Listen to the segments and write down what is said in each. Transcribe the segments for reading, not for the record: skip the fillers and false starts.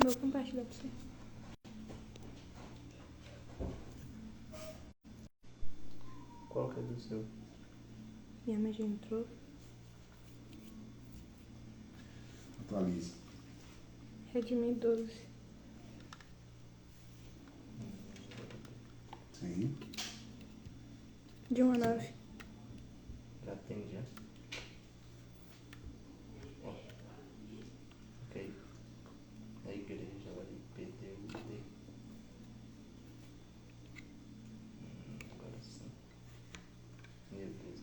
Vou compartilhar pra você. Qual que é do seu? Minha mãe já entrou. Atualiza. Redmi 12. Sim. De 1 a 9. Já tem, já. Ó. Ok. A igreja vai perder o D. Agora sim. Meu Deus.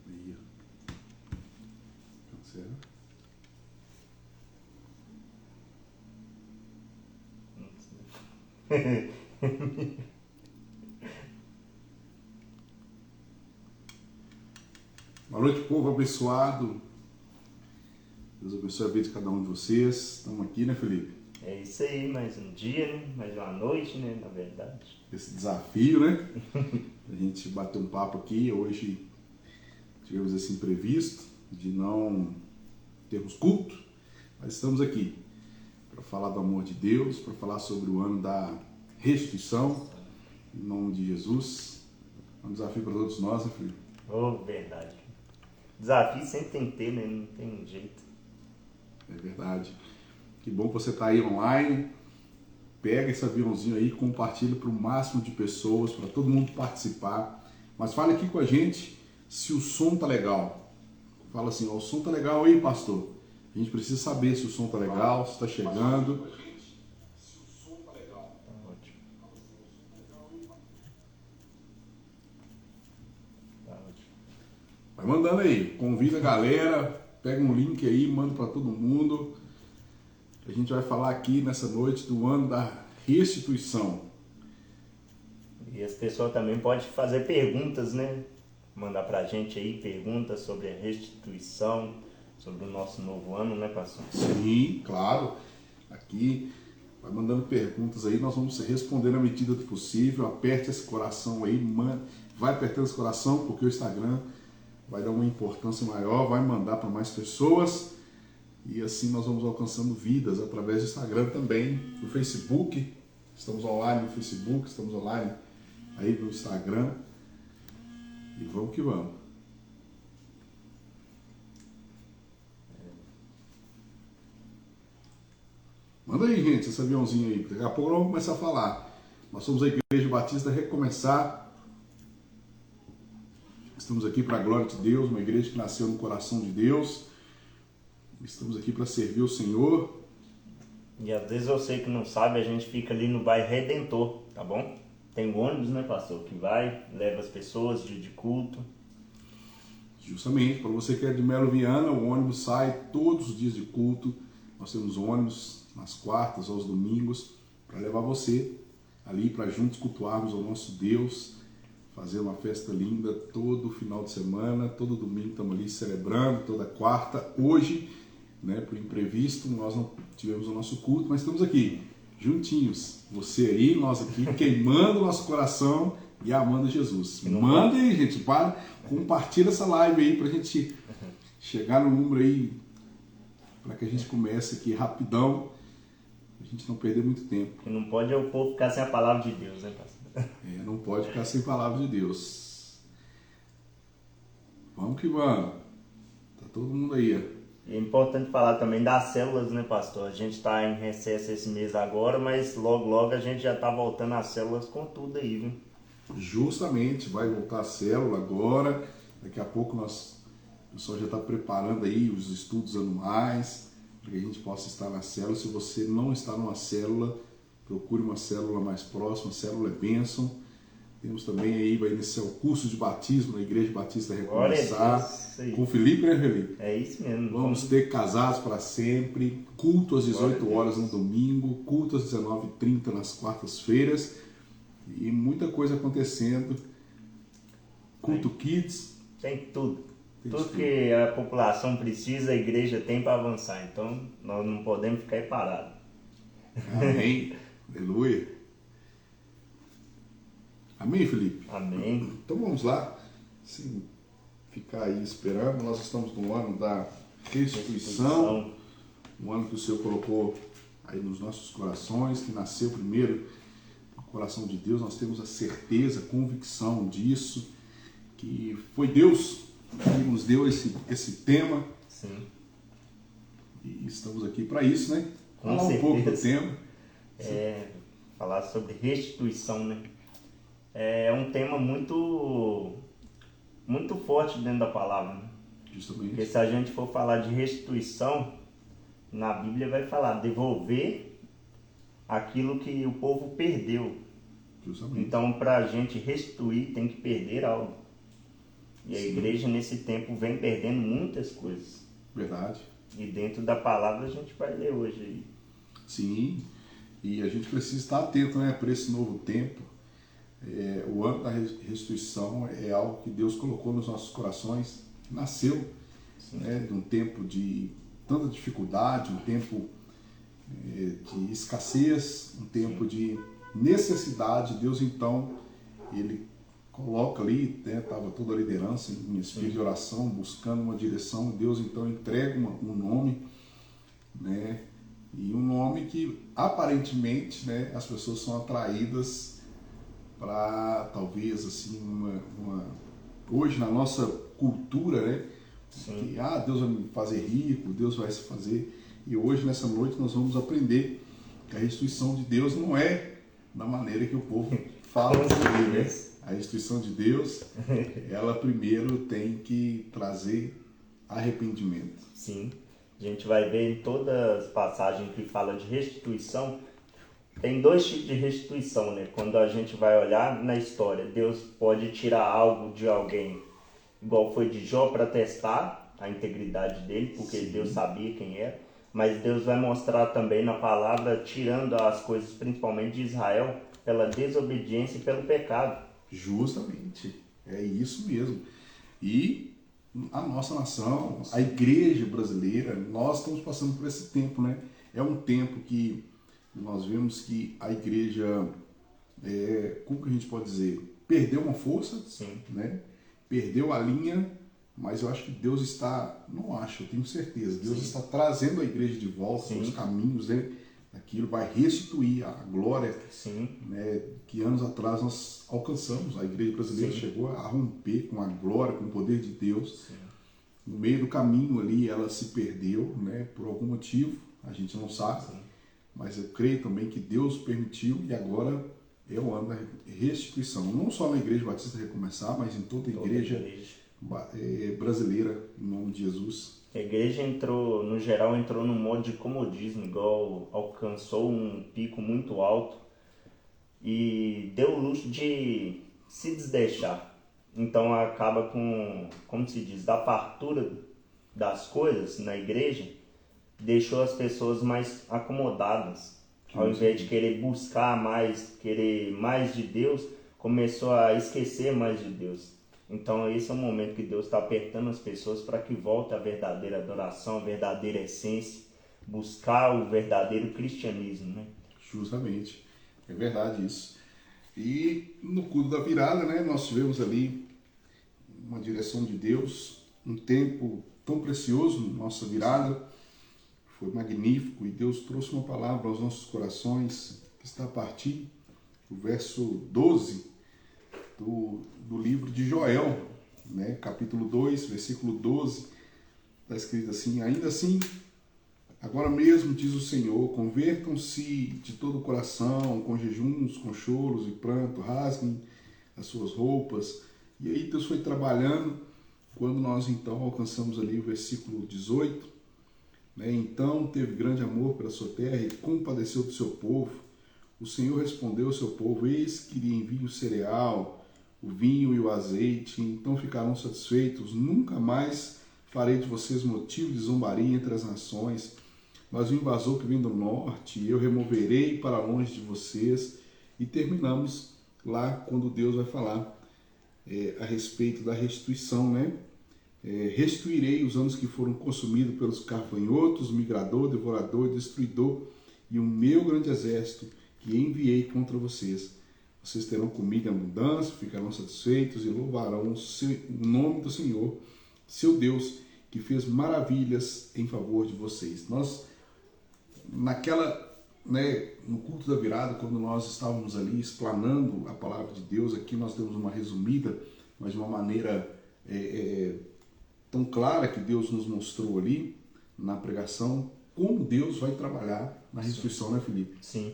Aí, ó. Cancela. Boa noite, povo abençoado. Deus abençoe a vida de cada um de vocês. Estamos aqui, né, Felipe? É isso aí, mais um dia, né? Mais uma noite, né? Na verdade. Esse desafio, né? A gente bater um papo aqui. Hoje tivemos esse imprevisto de não termos culto, mas estamos aqui para falar do amor de Deus, para falar sobre o ano da restituição, em nome de Jesus. É um desafio para todos nós, né, Felipe? Oh, verdade. Desafio sempre tem que ter, né? Não tem jeito. É verdade. Que bom que você está aí online. Pega esse aviãozinho aí, compartilha para o máximo de pessoas, para todo mundo participar. Mas fale aqui com a gente se o som tá legal. Fala assim, ó, o som tá legal aí, pastor? A gente precisa saber se o som tá legal, se está chegando. Tá ótimo. Tá ótimo. Vai mandando aí, convida a galera, pega um link aí, manda para todo mundo. A gente vai falar aqui nessa noite do ano da restituição. E as pessoas também podem fazer perguntas, né? Mandar pra gente aí perguntas sobre a restituição, sobre o nosso novo ano, né, pastor? Sim, claro. Aqui, vai mandando perguntas aí, nós vamos responder na medida do possível. Aperte esse coração aí, vai apertando esse coração, porque o Instagram vai dar uma importância maior, vai mandar para mais pessoas. E assim nós vamos alcançando vidas através do Instagram também, do Facebook. Estamos online no Facebook, estamos online aí no Instagram. E vamos que vamos. Manda aí, gente, esse aviãozinho aí. Daqui a pouco nós vamos começar a falar. Nós somos a Igreja Batista Recomeçar. Estamos aqui para a glória de Deus, uma igreja que nasceu no coração de Deus. Estamos aqui para servir o Senhor. E às vezes eu sei que não sabe, a gente fica ali no bairro Redentor, tá bom? Tem um ônibus, né, pastor, que vai, leva as pessoas de culto. Justamente, para você que é de Melo Viana, o ônibus sai todos os dias de culto. Nós temos ônibus nas quartas, aos domingos, para levar você ali para juntos cultuarmos ao nosso Deus, fazer uma festa linda todo final de semana, todo domingo estamos ali celebrando, toda quarta. Hoje, né, por imprevisto, nós não tivemos o nosso culto, mas estamos aqui, juntinhos. Você aí, nós aqui, queimando o nosso coração e amando Jesus. Manda aí, gente, compartilha essa live aí para a gente chegar no número aí, para que a gente comece aqui rapidão, a gente não perder muito tempo. E não pode o povo ficar sem a palavra de Deus, né, pastor? Não pode ficar sem palavra de Deus. Vamos que vamos. Tá todo mundo aí, ó. E é importante falar também das células, né, pastor? A gente está em recesso esse mês agora, mas logo a gente já está voltando às células com tudo aí, viu? Justamente, vai voltar a célula agora. Daqui a pouco o pessoal já está preparando aí os estudos anuais para que a gente possa estar na célula. Se você não está numa célula, procure uma célula mais próxima. A célula é bênção. Temos também aí, vai iniciar o curso de batismo na Igreja Batista Recomeçar. Com o Felipe, né, Felipe? É isso mesmo. Vamos ter casados para sempre, culto às 18 horas no domingo, culto às 19h30 nas quartas-feiras e muita coisa acontecendo. Culto Kids. Tem tudo. Tudo que a população precisa, a igreja tem para avançar. Então, nós não podemos ficar aí parados. Amém. Aleluia. Amém, Felipe? Amém. Então vamos lá. Sem ficar aí esperando, nós estamos no ano da restituição. Um ano que o Senhor colocou aí nos nossos corações, que nasceu primeiro no coração de Deus. Nós temos a certeza, a convicção disso, que foi Deus que nos deu esse tema. Sim. E estamos aqui para isso, né? Com Falar certeza. um pouco do tema. Falar sobre restituição, né? É um tema muito forte dentro da palavra, né? Justamente. Porque se a gente for falar de restituição, na Bíblia vai falar devolver aquilo que o povo perdeu. Justamente. Então, para a gente restituir, tem que perder algo. E a igreja, nesse tempo, vem perdendo muitas coisas. Verdade. E dentro da palavra, a gente vai ler hoje aí. Sim, e a gente precisa estar atento, né, para esse novo tempo. O ano da restituição é algo que Deus colocou nos nossos corações, que nasceu, né, de um tempo de tanta dificuldade, um tempo de escassez, um tempo de necessidade. Deus, então, Ele coloca ali, né, estava toda a liderança em espírito de oração, buscando uma direção. Deus, então, entrega um nome, né, e um nome que aparentemente, né, as pessoas são atraídas para talvez assim hoje na nossa cultura, né, que Deus vai me fazer rico, Deus vai se fazer. E hoje nessa noite nós vamos aprender que a restituição de Deus não é da maneira que o povo fala sobre, né? A restituição de Deus, ela primeiro tem que trazer arrependimento. Sim. A gente vai ver em todas as passagens que fala de restituição, tem dois tipos de restituição, né? Quando a gente vai olhar na história, Deus pode tirar algo de alguém, igual foi de Jó, para testar a integridade dele, porque Deus sabia quem era. Mas Deus vai mostrar também na palavra, tirando as coisas principalmente de Israel, pela desobediência e pelo pecado. Justamente, é isso mesmo. E a nossa nação, a igreja brasileira, nós estamos passando por esse tempo, né? É um tempo que nós vemos que a igreja, como que a gente pode dizer, perdeu uma força, Sim. né? Perdeu a linha, mas eu acho que Deus está, não acho, eu tenho certeza, Deus está trazendo a igreja de volta aos caminhos, né? Aquilo vai restituir a glória, né, que anos atrás nós alcançamos. A igreja brasileira chegou a romper com a glória, com o poder de Deus. No meio do caminho ali ela se perdeu, né, por algum motivo, a gente não sabe, mas eu creio também que Deus permitiu e agora é o ano da restituição. Não só na Igreja Batista Recomeçar, mas em toda a igreja brasileira, em nome de Jesus. A igreja entrou, no geral, num modo de comodismo, igual alcançou um pico muito alto e deu o luxo de se desdeixar. Então acaba com, como se diz, da fartura das coisas na igreja, deixou as pessoas mais acomodadas. Ao invés de querer buscar mais, querer mais de Deus, começou a esquecer mais de Deus. Então esse é o momento que Deus está apertando as pessoas para que volte a verdadeira adoração, a verdadeira essência, buscar o verdadeiro cristianismo, né? Justamente, é verdade isso. E no culto da virada, né, nós tivemos ali uma direção de Deus, um tempo tão precioso, nossa virada, foi magnífico e Deus trouxe uma palavra aos nossos corações, que está a partir do verso 12 do livro de Joel, né? Capítulo 2, versículo 12, está escrito assim: ainda assim, agora mesmo diz o Senhor, convertam-se de todo o coração, com jejuns, com choros e pranto, rasguem as suas roupas. E aí Deus foi trabalhando, quando nós então alcançamos ali o versículo 18, né? Então teve grande amor pela sua terra e compadeceu do seu povo. O Senhor respondeu ao seu povo: eis que lhe envio o cereal, o vinho e o azeite, então ficarão satisfeitos. Nunca mais farei de vocês motivo de zombaria entre as nações, mas o invasor que vem do norte eu removerei para longe de vocês. E terminamos lá quando Deus vai falar a respeito da restituição, né? Restituirei os anos que foram consumidos pelos gafanhotos, migrador, devorador, destruidor, e o meu grande exército que enviei contra vocês. Vocês terão comida em abundância, ficarão satisfeitos e louvarão o nome do Senhor, seu Deus, que fez maravilhas em favor de vocês. Nós, naquela né, no culto da virada, quando nós estávamos ali explanando a palavra de Deus, aqui nós demos uma resumida, mas de uma maneira tão clara que Deus nos mostrou ali na pregação, como Deus vai trabalhar na restituição, né, Felipe? Sim,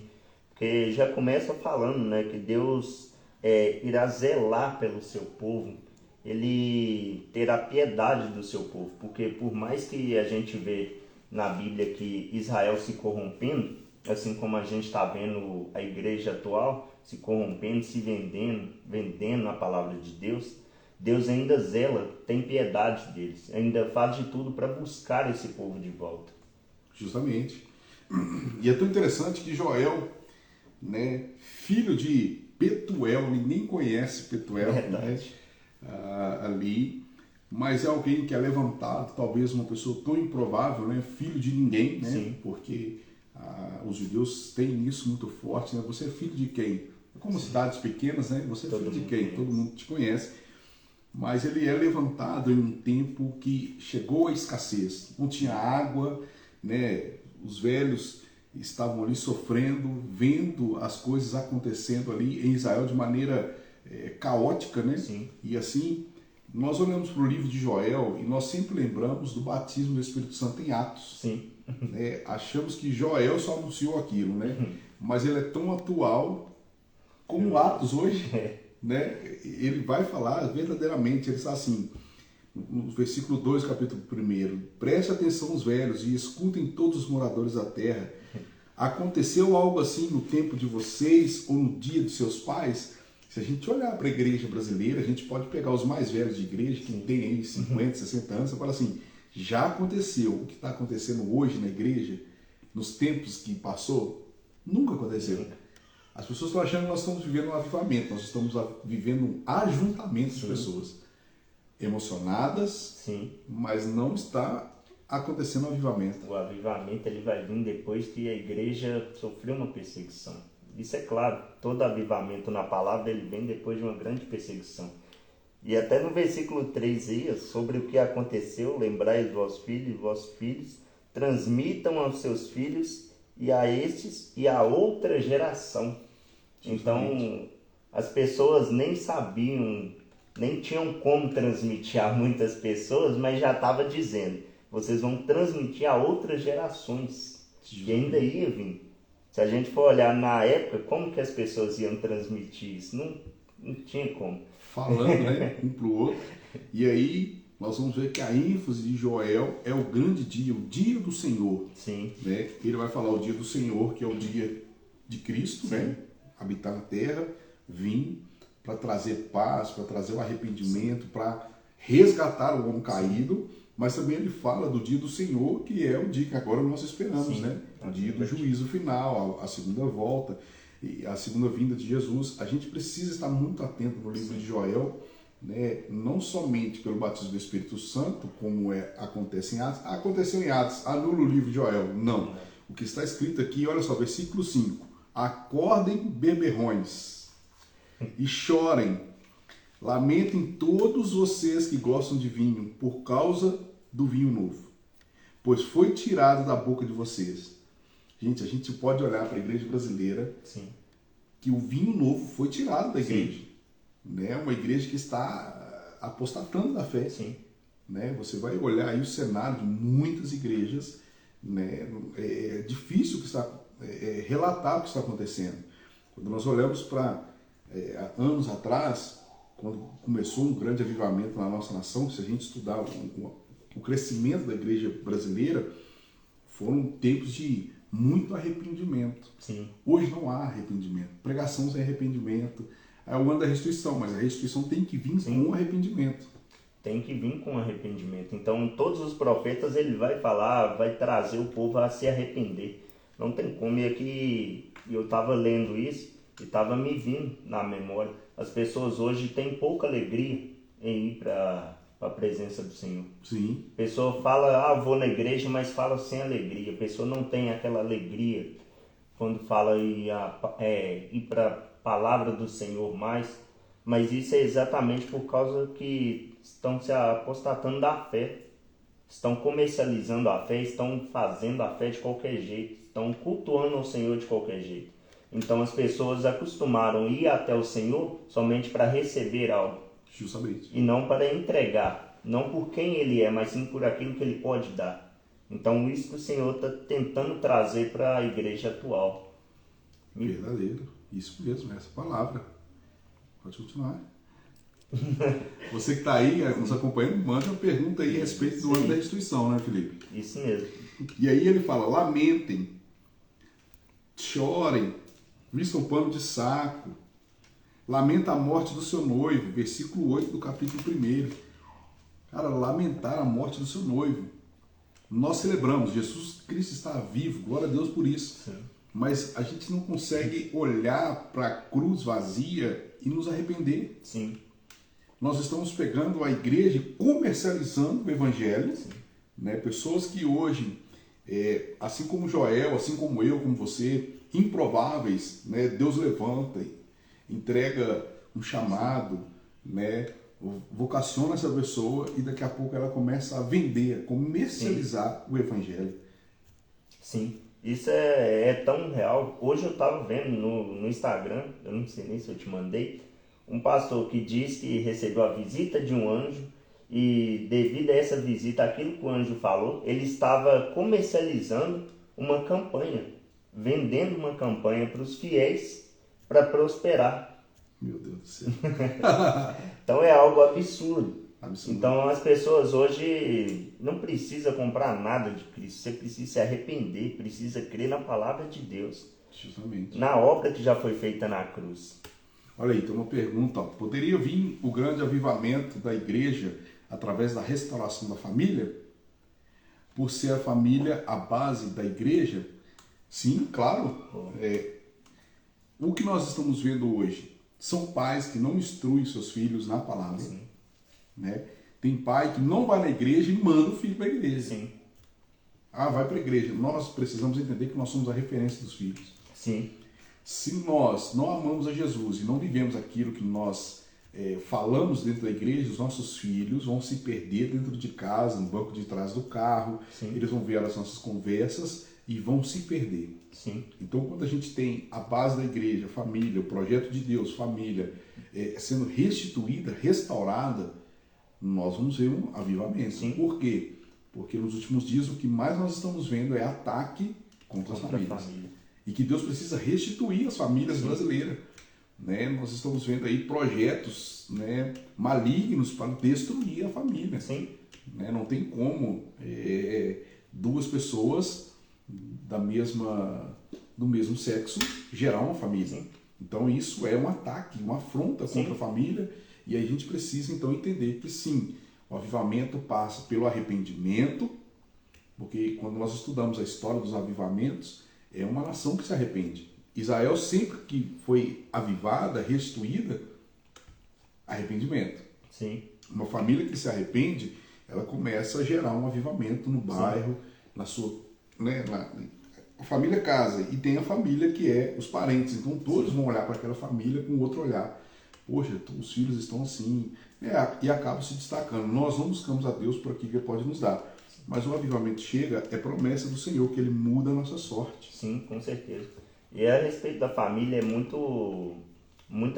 porque já começa falando, né, que Deus irá zelar pelo seu povo, ele terá piedade do seu povo, porque por mais que a gente vê na Bíblia que Israel se corrompendo, assim como a gente está vendo a igreja atual se corrompendo, se vendendo a palavra de Deus, Deus ainda zela, tem piedade deles, ainda faz de tudo para buscar esse povo de volta. Justamente. E é tão interessante que Joel, né, filho de Petuel, ninguém conhece Petuel, né, ali, mas é alguém que é levantado, talvez uma pessoa tão improvável, né, filho de ninguém, né, Sim. porque os judeus têm isso muito forte, né, você é filho de quem? Como cidades pequenas, né, você é filho de quem? Conhece. Todo mundo te conhece. Mas ele é levantado em um tempo que chegou a escassez, não tinha água, né? Os velhos estavam ali sofrendo, vendo as coisas acontecendo ali em Israel de maneira caótica, né? Sim. E assim, nós olhamos para o livro de Joel e nós sempre lembramos do batismo do Espírito Santo em Atos. Sim. Né? Achamos que Joel só anunciou aquilo, né? Mas ele é tão atual como Atos hoje. Né? Ele vai falar verdadeiramente, ele está assim, no versículo 2, capítulo 1, preste atenção os velhos e escutem todos os moradores da terra. Aconteceu algo assim no tempo de vocês ou no dia de seus pais? Se a gente olhar para a igreja brasileira, a gente pode pegar os mais velhos de igreja, que tem aí 50, 60 anos, e falar assim, já aconteceu o que está acontecendo hoje na igreja, nos tempos que passou? Nunca aconteceu. As pessoas estão achando que nós estamos vivendo um avivamento, nós estamos vivendo um ajuntamento de pessoas emocionadas, Sim. mas não está acontecendo um avivamento. O avivamento ele vai vir depois que a igreja sofreu uma perseguição. Isso é claro, todo avivamento na palavra ele vem depois de uma grande perseguição. E até no versículo 3 aí, sobre o que aconteceu, lembrai vossos filhos, transmitam aos seus filhos e a estes e a outra geração. Então, as pessoas nem sabiam, nem tinham como transmitir a muitas pessoas, mas já estava dizendo, vocês vão transmitir a outras gerações. E ainda ia vir. Se a gente for olhar na época, como que as pessoas iam transmitir isso? Não tinha como. Falando, né, um para o outro. E aí, nós vamos ver que a ênfase de Joel é o grande dia, o dia do Senhor. Sim. Né? Ele vai falar o dia do Senhor, que é o dia de Cristo, né? Habitar na terra, vir para trazer paz, para trazer o arrependimento, para resgatar o homem caído, mas também ele fala do dia do Senhor, que é o dia que agora nós esperamos, né? O dia do juízo final, a segunda volta, e a segunda vinda de Jesus. A gente precisa estar muito atento no livro de Joel, né? Não somente pelo batismo do Espírito Santo, como acontece em Atos. Aconteceu em Atos, anula o livro de Joel. Não. O que está escrito aqui, olha só, versículo 5. Acordem, beberrões, e chorem. Lamentem todos vocês que gostam de vinho, por causa do vinho novo, pois foi tirado da boca de vocês. Gente, a gente pode olhar para a igreja brasileira, Sim. que o vinho novo foi tirado da igreja. Né? Uma igreja que está apostatando da fé. Sim. Né? Você vai olhar aí o cenário de muitas igrejas, né? É difícil que está, relatar o que está acontecendo. Quando nós olhamos para anos atrás, quando começou um grande avivamento na nossa nação, se a gente estudar o crescimento da igreja brasileira, foram tempos de muito arrependimento. Sim. Hoje não há arrependimento. Pregação sem arrependimento. É o ano da restituição, mas a restituição tem que vir com arrependimento. Tem que vir com arrependimento. Então, todos os profetas, ele vai falar, vai trazer o povo a se arrepender. Não tem como. E aqui, eu estava lendo isso e estava me vindo na memória. As pessoas hoje têm pouca alegria em ir para a presença do Senhor. Sim. A pessoa fala, vou na igreja, mas fala sem alegria. A pessoa não tem aquela alegria quando fala ir para a palavra do Senhor mais. Mas isso é exatamente por causa que estão se apostatando da fé. Estão comercializando a fé, estão fazendo a fé de qualquer jeito. estão cultuando o Senhor de qualquer jeito. Então as pessoas acostumaram a ir até o Senhor somente para receber algo. Justamente. E não para entregar. Não por quem Ele é, mas sim por aquilo que Ele pode dar. Então isso que o Senhor está tentando trazer para a igreja atual. Verdadeiro. Isso mesmo, essa palavra. Pode continuar. Você que está aí nos acompanhando, manda uma pergunta aí a respeito do ano da restituição, né, Felipe? Isso mesmo. E aí ele fala, lamentem, chorem, vistam pano de saco, lamenta a morte do seu noivo, versículo 8 do capítulo 1. Cara, lamentar a morte do seu noivo. Nós celebramos, Jesus Cristo está vivo, glória a Deus por isso. Sim. Mas a gente não consegue olhar para a cruz vazia e nos arrepender. Sim. Nós estamos pegando a igreja e comercializando o evangelho, né? Pessoas que hoje, assim como Joel, assim como eu, como você, improváveis, né? Deus levanta, entrega um chamado, né? Vocaciona essa pessoa e daqui a pouco ela começa a vender, a comercializar o evangelho. Sim. Isso é tão real. Hoje eu estava vendo no Instagram, eu não sei nem se eu te mandei, um pastor que diz que recebeu a visita de um anjo e devido a essa visita, aquilo que o anjo falou, ele estava comercializando uma campanha, vendendo uma campanha para os fiéis para prosperar. Meu Deus do céu. Então é algo absurdo. Absurdo. Então as pessoas hoje não precisam comprar nada de Cristo, você precisa se arrepender, precisa crer na palavra de Deus, Justamente. na obra que já foi feita na cruz. Olha aí, tem uma pergunta. Ó. Poderia vir o grande avivamento da igreja através da restauração da família? Por ser a família a base da igreja? Sim, claro. O que nós estamos vendo hoje são pais que não instruem seus filhos na palavra. Sim. Né? Tem pai que não vai na igreja e manda o filho para a igreja. Sim. Ah, vai para a igreja. Nós precisamos entender que nós somos a referência dos filhos. Sim. Se nós não amamos a Jesus e não vivemos aquilo que nós falamos dentro da igreja, os nossos filhos vão se perder dentro de casa, no banco de trás do carro. Sim. Eles vão ver as nossas conversas e vão se perder. Sim. Então, quando a gente tem a base da igreja, a família, o projeto de Deus, família, sendo restituída, restaurada, nós vamos ver um avivamento. Sim. Por quê? Porque nos últimos dias o que mais nós estamos vendo é ataque contra as famílias. E que Deus precisa restituir as famílias brasileiras. Né? Nós estamos vendo aí projetos, né, malignos para destruir a família. Sim. Né? Não tem como duas pessoas do mesmo sexo gerar uma família. Sim. Então isso é um ataque, uma afronta Sim. contra a família. E aí a gente precisa então entender que sim, o avivamento passa pelo arrependimento, porque quando nós estudamos a história dos avivamentos, é uma nação que se arrepende. Israel sempre que foi avivada, restituída, arrependimento. Sim. Uma família que se arrepende, ela começa a gerar um avivamento no bairro, na sua, né, a família casa e tem a família que é os parentes. Então todos vão olhar para aquela família com outro olhar. Poxa, os filhos estão assim, e acabam se destacando. Nós não buscamos a Deus por aquilo que Ele pode nos dar. Mas o avivamento chega, é promessa do Senhor, que Ele muda a nossa sorte. Sim, com certeza. E a respeito da família é muito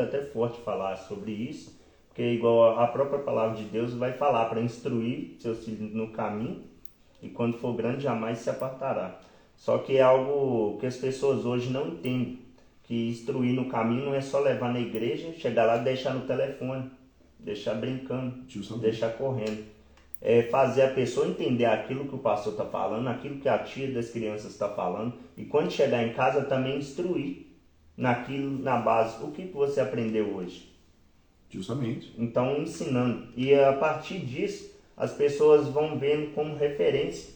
até forte falar sobre isso, porque igual a própria palavra de Deus vai falar para instruir seus filhos no caminho, e quando for grande jamais se apartará. Só que é algo que as pessoas hoje não entendem, que instruir no caminho não é só levar na igreja, chegar lá e deixar no telefone, deixar brincando, Justamente. deixar correndo. É fazer a pessoa entender aquilo que o pastor está falando, aquilo que a tia das crianças está falando, e quando chegar em casa também instruir naquilo, na base, o que você aprendeu hoje. Justamente. Então ensinando, e a partir disso as pessoas vão vendo como referência.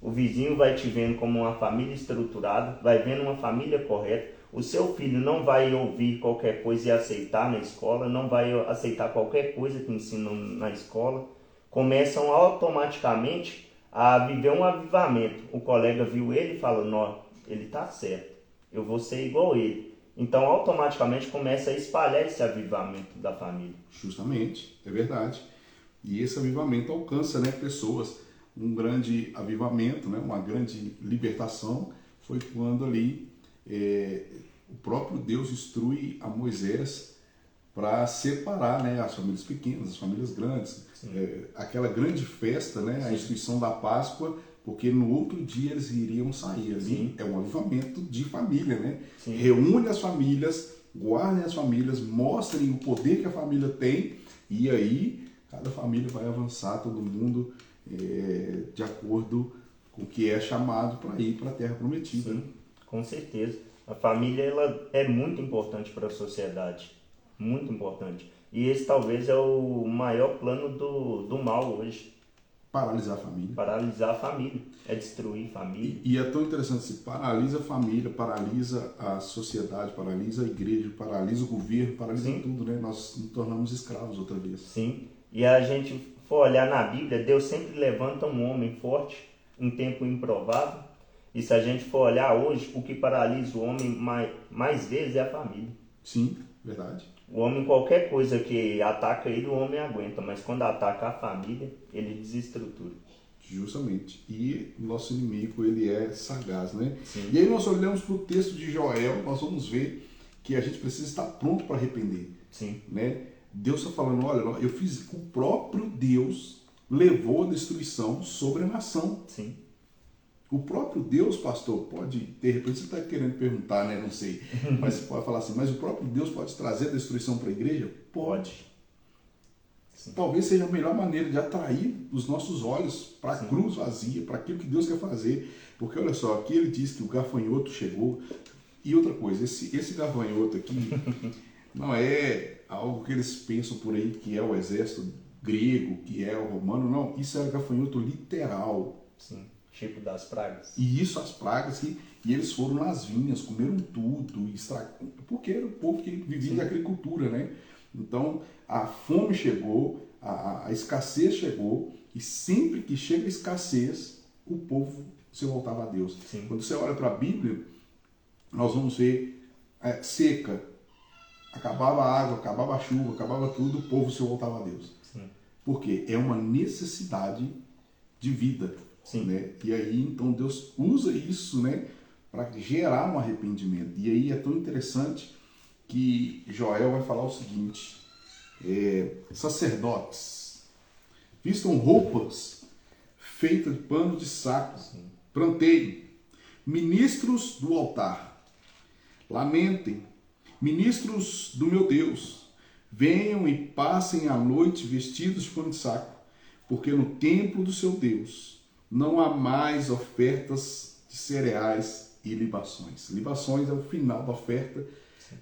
O vizinho vai te vendo como uma família estruturada, vai vendo uma família correta. O seu filho não vai ouvir qualquer coisa e aceitar na escola, não vai aceitar qualquer coisa que ensinam na escola. Começam automaticamente a viver um avivamento. O colega viu ele e falou, não, ele está certo, eu vou ser igual a ele. Então automaticamente começa a espalhar esse avivamento da família. Justamente, é verdade. E esse avivamento alcança, né, pessoas. Um grande avivamento, né, uma grande libertação foi quando ali o próprio Deus instrui a Moisés para separar, né, as famílias pequenas, as famílias grandes, aquela grande festa, né, a instituição da Páscoa, porque no outro dia eles iriam sair ali. Sim. É um avivamento de família, né? Sim. Reúne as famílias, guardem as famílias, mostrem o poder que a família tem, e aí cada família vai avançar, todo mundo de acordo com o que é chamado para ir para a Terra Prometida. Sim, com certeza. A família ela é muito importante para a sociedade, muito importante. E esse talvez é o maior plano do mal hoje. Paralisar a família. Paralisar a família, é destruir a família. E é tão interessante, se paralisa a família, paralisa a sociedade, paralisa a igreja, paralisa o governo, paralisa Sim. tudo, né? Nós nos tornamos escravos outra vez. Sim, e a gente for olhar na Bíblia, Deus sempre levanta um homem forte em tempo improvável. E se a gente for olhar hoje, o que paralisa o homem mais vezes é a família. Sim, verdade. O homem, qualquer coisa que ataca ele, o homem aguenta, mas quando ataca a família, ele desestrutura. Justamente. E o nosso inimigo, ele é sagaz, né? Sim. E aí nós olhamos para o texto de Joel, nós vamos ver que a gente precisa estar pronto para arrepender. Sim. Né? Deus está falando, olha, eu fiz, o próprio Deus levou a destruição sobre a nação. Sim. O próprio Deus, pastor, pode, de repente você está querendo perguntar, né? Não sei, mas você pode falar assim, mas o próprio Deus pode trazer a destruição para a igreja? Pode. Sim. Talvez seja a melhor maneira de atrair os nossos olhos para a cruz vazia, para aquilo que Deus quer fazer. Porque olha só, aqui ele diz que o gafanhoto chegou. E outra coisa, esse gafanhoto aqui não é algo que eles pensam por aí que é o exército grego, que é o romano, não. Isso é gafanhoto literal. Sim. Tipo das pragas. E isso, as pragas, e eles foram nas vinhas, comeram tudo, porque era o povo que vivia de agricultura, né? Então, a fome chegou, a escassez chegou, e sempre que chega a escassez, o povo se voltava a Deus. Sim. Quando você olha para a Bíblia, nós vamos ver seca, acabava a água, acabava a chuva, acabava tudo, o povo se voltava a Deus. Sim. Porque é uma necessidade de vida. Sim. Né? E aí, então, Deus usa isso, né, para gerar um arrependimento. E aí é tão interessante que Joel vai falar o seguinte, sacerdotes, vistam roupas feitas de pano de saco, pranteiem, ministros do altar, lamentem, ministros do meu Deus, venham e passem a noite vestidos de pano de saco, porque no templo do seu Deus não há mais ofertas de cereais e libações. Libações é o final da oferta,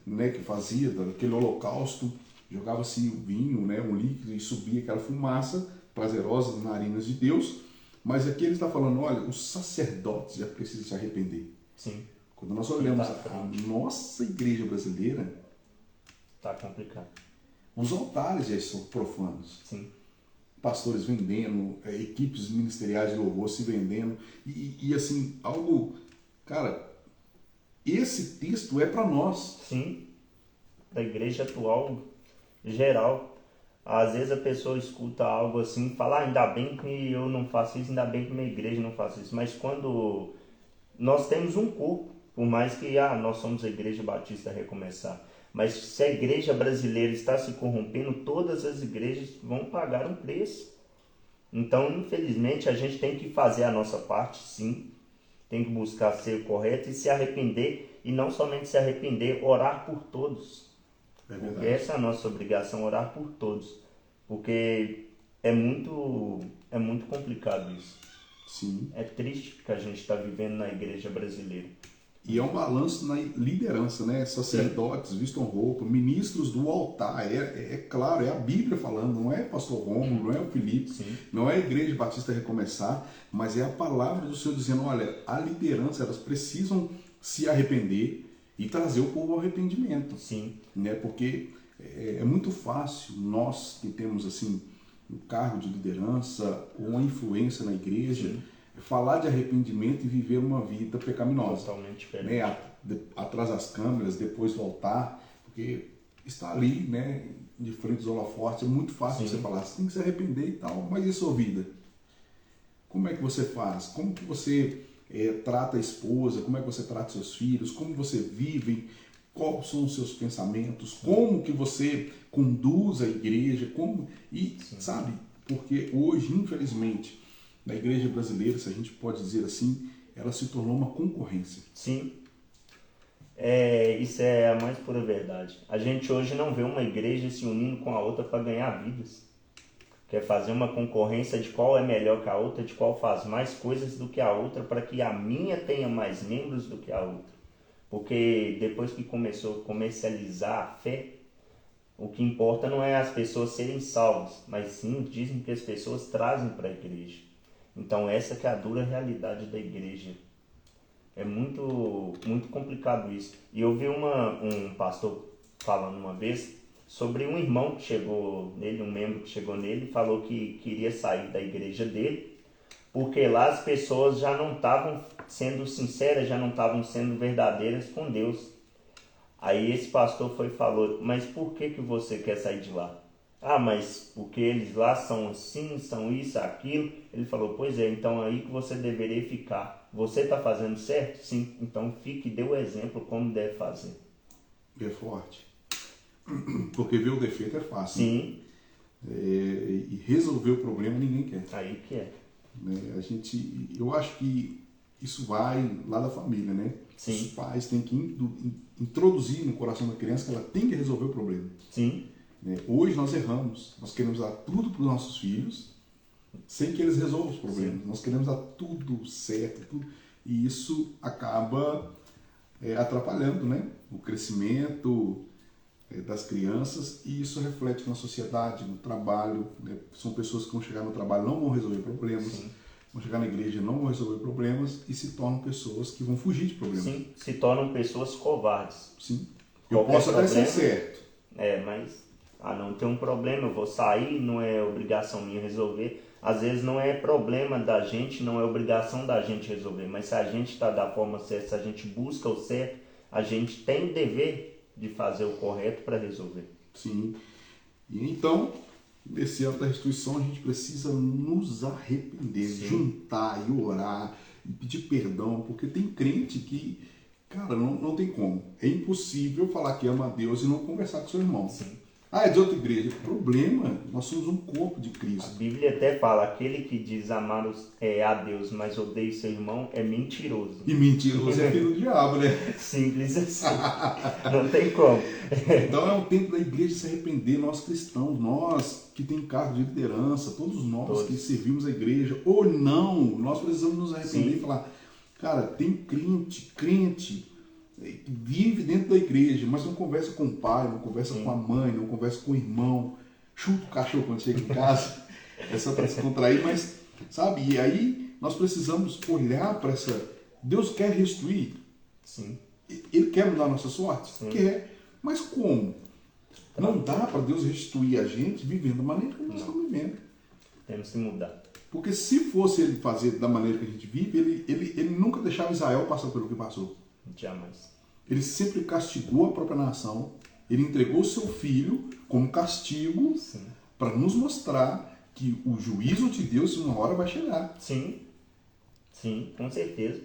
né, que fazia daquele holocausto, jogava-se o vinho, né, um líquido, e subia aquela fumaça prazerosa nas narinas de Deus. Mas aqui ele está falando, olha, os sacerdotes já precisam se arrepender. Sim. Quando nós olhamos a nossa igreja brasileira, Tá complicado. os altares já são profanos. Sim. Pastores vendendo, equipes ministeriais de louvor se vendendo, e assim, algo, cara, esse texto é para nós. Sim. Da igreja atual, geral. Às vezes a pessoa escuta algo assim, fala, ainda bem que eu não faço isso, ainda bem que minha igreja não faz isso. Mas quando nós temos um corpo, por mais que nós somos a Igreja Batista Recomeçar, mas se a igreja brasileira está se corrompendo, todas as igrejas vão pagar um preço. Então, infelizmente, a gente tem que fazer a nossa parte, sim. Tem que buscar ser correto e se arrepender. E não somente se arrepender, orar por todos. É verdade. Porque essa é a nossa obrigação, orar por todos. Porque é muito complicado isso. Sim. É triste que a gente está vivendo na igreja brasileira. E é um balanço na liderança, né? Sacerdotes, vistam roupa, ministros do altar. É claro, é a Bíblia falando, não é pastor Rômulo, não é o Felipe, Sim. não é a Igreja Batista Recomeçar, mas é a palavra do Senhor dizendo, olha, a liderança, elas precisam se arrepender e trazer o povo ao arrependimento. Sim. Né? Porque é muito fácil nós que temos assim um cargo de liderança ou uma influência na igreja, Sim. falar de arrependimento e viver uma vida pecaminosa. Totalmente diferente. Né? Atrás das câmeras, depois do altar, porque está ali, né, de frente aos holofotes, é muito fácil Sim. você falar, você tem que se arrepender e tal, mas e a sua vida? Como é que você faz? Como que você trata a esposa, como é que você trata seus filhos, como você vive, quais são os seus pensamentos, como que você conduz a igreja, sabe? Porque hoje, infelizmente, na igreja brasileira, se a gente pode dizer assim, ela se tornou uma concorrência. Sim. Isso é a mais pura verdade. A gente hoje não vê uma igreja se unindo com a outra para ganhar vidas. Quer fazer uma concorrência de qual é melhor que a outra, de qual faz mais coisas do que a outra, para que a minha tenha mais membros do que a outra. Porque depois que começou a comercializar a fé, o que importa não é as pessoas serem salvas, mas sim dizem que as pessoas trazem para a igreja. Então essa que é a dura realidade da igreja. É muito, muito complicado isso. E eu vi um pastor falando uma vez sobre um irmão que chegou nele, um membro que chegou nele e falou que queria sair da igreja dele, porque lá as pessoas já não estavam sendo sinceras, já não estavam sendo verdadeiras com Deus. Aí esse pastor foi e falou, mas por que você quer sair de lá? Ah, mas porque eles lá são assim, são isso, aquilo. Ele falou, pois é, então aí que você deveria ficar. Você está fazendo certo? Sim, então fique e dê o exemplo como deve fazer. É forte. Porque ver o defeito é fácil. Sim. E resolver o problema ninguém quer. Aí que é. Eu acho que isso vai lá da família, né? Sim. Os pais têm que introduzir no coração da criança que ela tem que resolver o problema. Sim. Hoje nós erramos, nós queremos dar tudo para os nossos filhos sem que eles resolvam os problemas. Sim. Nós queremos dar tudo certo, tudo, e isso acaba atrapalhando, né? O crescimento das crianças, e isso reflete na sociedade, no trabalho, né? São pessoas que vão chegar no trabalho não vão resolver problemas. Sim. Vão chegar na igreja não vão resolver problemas e se tornam pessoas que vão fugir de problemas. Sim, se tornam pessoas covardes. Sim. Eu posso até ser certo. Mas não tem um problema, eu vou sair, não é obrigação minha resolver. Às vezes não é problema da gente, não é obrigação da gente resolver, mas se a gente está da forma certa, se a gente busca o certo, a gente tem o dever de fazer o correto para resolver. Sim. E então, nesse ato da restituição, a gente precisa nos arrepender, Sim. juntar e orar, e pedir perdão, porque tem crente que, cara, não tem como. É impossível falar que ama a Deus e não conversar com seu irmão. Sim. É de outra igreja. Problema, nós somos um corpo de Cristo. A Bíblia até fala, aquele que diz amar a Deus, mas odeia seu irmão, é mentiroso. E mentiroso é filho do diabo, né? Simples assim. Não tem como. Então é o tempo da igreja se arrepender, nós cristãos, nós que tem cargo de liderança, todos nós que servimos a igreja, ou não, nós precisamos nos arrepender Sim. e falar, cara, tem crente que vive dentro da igreja, mas não conversa com o pai, não conversa Sim. com a mãe, não conversa com o irmão, chuta o cachorro quando chega em casa, é só para descontrair, mas, sabe, e aí nós precisamos olhar para essa... Deus quer restituir? Sim. Ele quer mudar a nossa sorte? Sim. Quer. Mas como? Não dá para Deus restituir a gente vivendo da maneira que nós estamos vivendo. Temos que mudar. Porque se fosse ele fazer da maneira que a gente vive, ele nunca deixava Israel passar pelo que passou. Jamais. Ele sempre castigou a própria nação. Ele entregou o seu filho como castigo para nos mostrar que o juízo de Deus uma hora vai chegar. Sim, com certeza.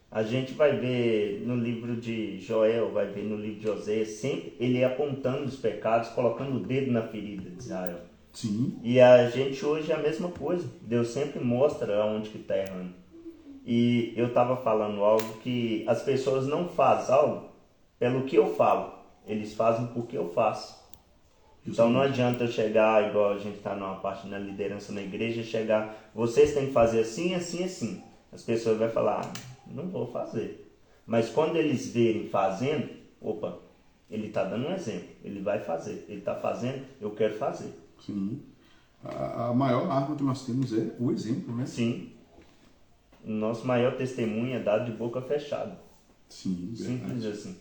A gente vai ver no livro de Joel, vai ver no livro de Oséias, sempre ele apontando os pecados, colocando o dedo na ferida de Israel. Sim. E a gente hoje é a mesma coisa. Deus sempre mostra onde que está errando. E eu estava falando algo que as pessoas não fazem algo pelo que eu falo. Eles fazem porque eu faço. Então não adianta eu chegar, igual a gente está numa parte na liderança na igreja, chegar, vocês têm que fazer assim, assim, assim. As pessoas vão falar, não vou fazer. Mas quando eles verem fazendo, opa, ele está dando um exemplo, ele vai fazer. Ele está fazendo, eu quero fazer. Sim. A maior arma que nós temos é o exemplo, né? Sim. O nosso maior testemunho é dado de boca fechada. Sim, simples assim.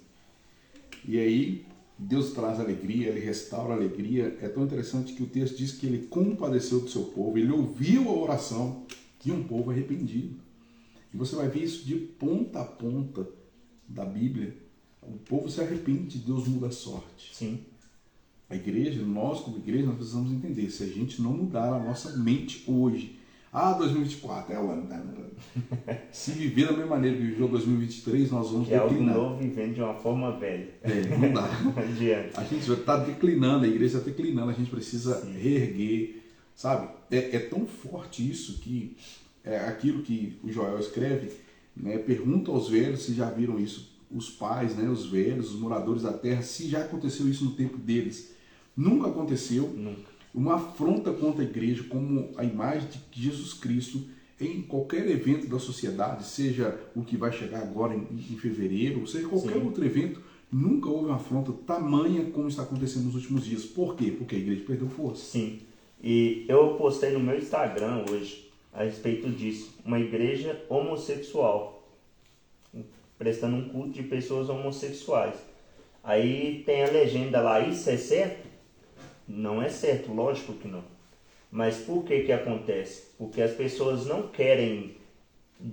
E aí, Deus traz alegria, Ele restaura a alegria. É tão interessante que o texto diz que Ele compadeceu do seu povo, Ele ouviu a oração de um povo arrependido. E você vai ver isso de ponta a ponta da Bíblia. O povo se arrepende, Deus muda a sorte. Sim. A igreja, nós como igreja, nós precisamos entender, se a gente não mudar a nossa mente hoje, Ah, 2024 é o ano. Se viver da mesma maneira que viveu 2023, nós vamos Que é algo declinar. novo vivendo de uma forma velha. Não dá. Adiante. A gente já está declinando, a igreja está declinando, a gente precisa reerguer, sabe? É tão forte isso que é aquilo que o Joel escreve, né? Pergunta aos velhos se já viram isso, os pais, né? Os velhos, os moradores da terra, se já aconteceu isso no tempo deles. Nunca aconteceu. Nunca. Uma afronta contra a igreja como a imagem de Jesus Cristo em qualquer evento da sociedade, seja o que vai chegar agora em fevereiro, ou seja qualquer outro evento, nunca houve uma afronta tamanha como está acontecendo nos últimos dias. Por quê? Porque a igreja perdeu força. Sim. E eu postei no meu Instagram hoje a respeito disso. Uma igreja homossexual, prestando um culto de pessoas homossexuais. Aí tem a legenda lá, isso é certo? Não é certo, lógico que não. Mas por que que acontece? Porque as pessoas não querem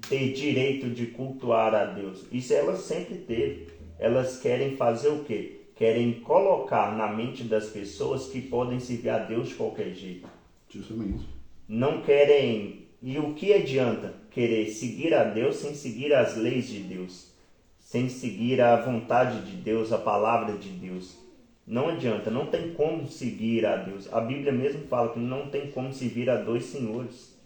ter direito de cultuar a Deus. Isso elas sempre teve. Elas querem fazer o quê? Querem colocar na mente das pessoas que podem servir a Deus de qualquer jeito. Justamente. Não querem... E o que adianta querer seguir a Deus sem seguir as leis de Deus? Sem seguir a vontade de Deus, a palavra de Deus? Não adianta, não tem como seguir a Deus. A Bíblia mesmo fala que não tem como servir a dois senhores.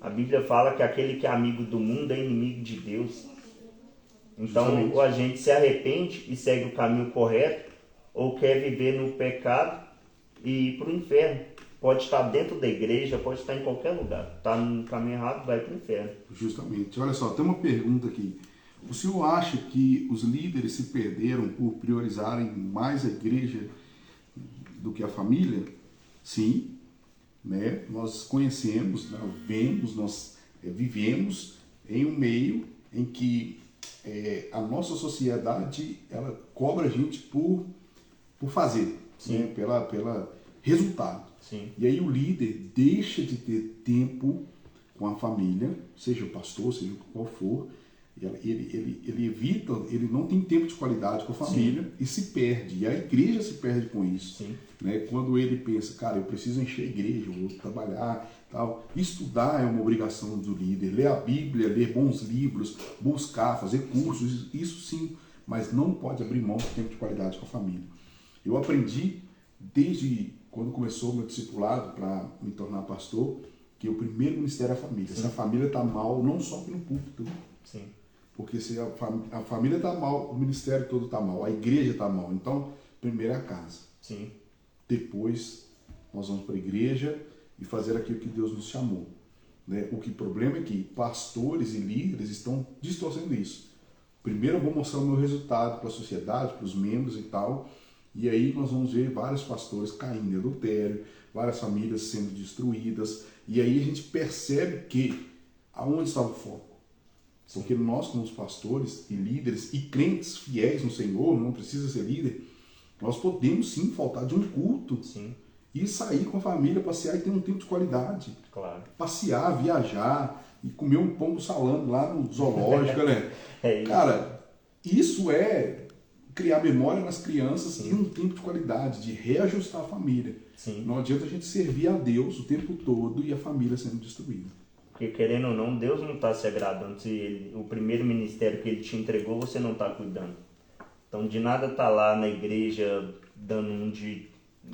A Bíblia fala que aquele que é amigo do mundo é inimigo de Deus. Então, Justamente. ou a gente se arrepende e segue o caminho correto, ou quer viver no pecado e ir para o inferno. Pode estar dentro da igreja, pode estar em qualquer lugar. Está no caminho errado, vai para o inferno. Justamente. Olha só, tem uma pergunta aqui. O senhor acha que os líderes se perderam por priorizarem mais a igreja do que a família? Sim, né? Nós conhecemos, nós vemos, nós vivemos em um meio em que a nossa sociedade ela cobra a gente por fazer, né? pela resultado. Sim. E aí o líder deixa de ter tempo com a família, seja o pastor, seja qual for, ele evita, ele não tem tempo de qualidade com a família e se perde. E a igreja se perde com isso. Sim. Né? Quando ele pensa, cara, eu preciso encher a igreja, eu vou trabalhar, tal. Estudar é uma obrigação do líder. Ler a Bíblia, ler bons livros, buscar, fazer cursos, isso sim. Mas não pode abrir mão do tempo de qualidade com a família. Eu aprendi, desde quando começou o meu discipulado para me tornar pastor, que o primeiro ministério é a família. Se a família está mal, não só no púlpito. Sim. Porque se a família está mal, o ministério todo está mal, a igreja está mal. Então, primeiro é a casa. Sim. Depois, nós vamos para a igreja e fazer aquilo que Deus nos chamou. Né? O problema é que pastores e líderes estão distorcendo isso. Primeiro eu vou mostrar o meu resultado para a sociedade, para os membros e tal, e aí nós vamos ver vários pastores caindo em adultério, várias famílias sendo destruídas, e aí a gente percebe que aonde estava o foco? Porque nós, como pastores e líderes e crentes fiéis no Senhor, não precisa ser líder, nós podemos sim faltar de um culto e sair com a família, passear e ter um tempo de qualidade. Claro. Passear, viajar e comer um pão do salame lá no zoológico, né? É isso. Cara, isso é criar memória nas crianças e um tempo de qualidade, de reajustar a família. Sim. Não adianta a gente servir a Deus o tempo todo e a família sendo destruída. Porque querendo ou não, Deus não está se agradando se o primeiro ministério que Ele te entregou você não está cuidando. Então de nada tá lá na igreja dando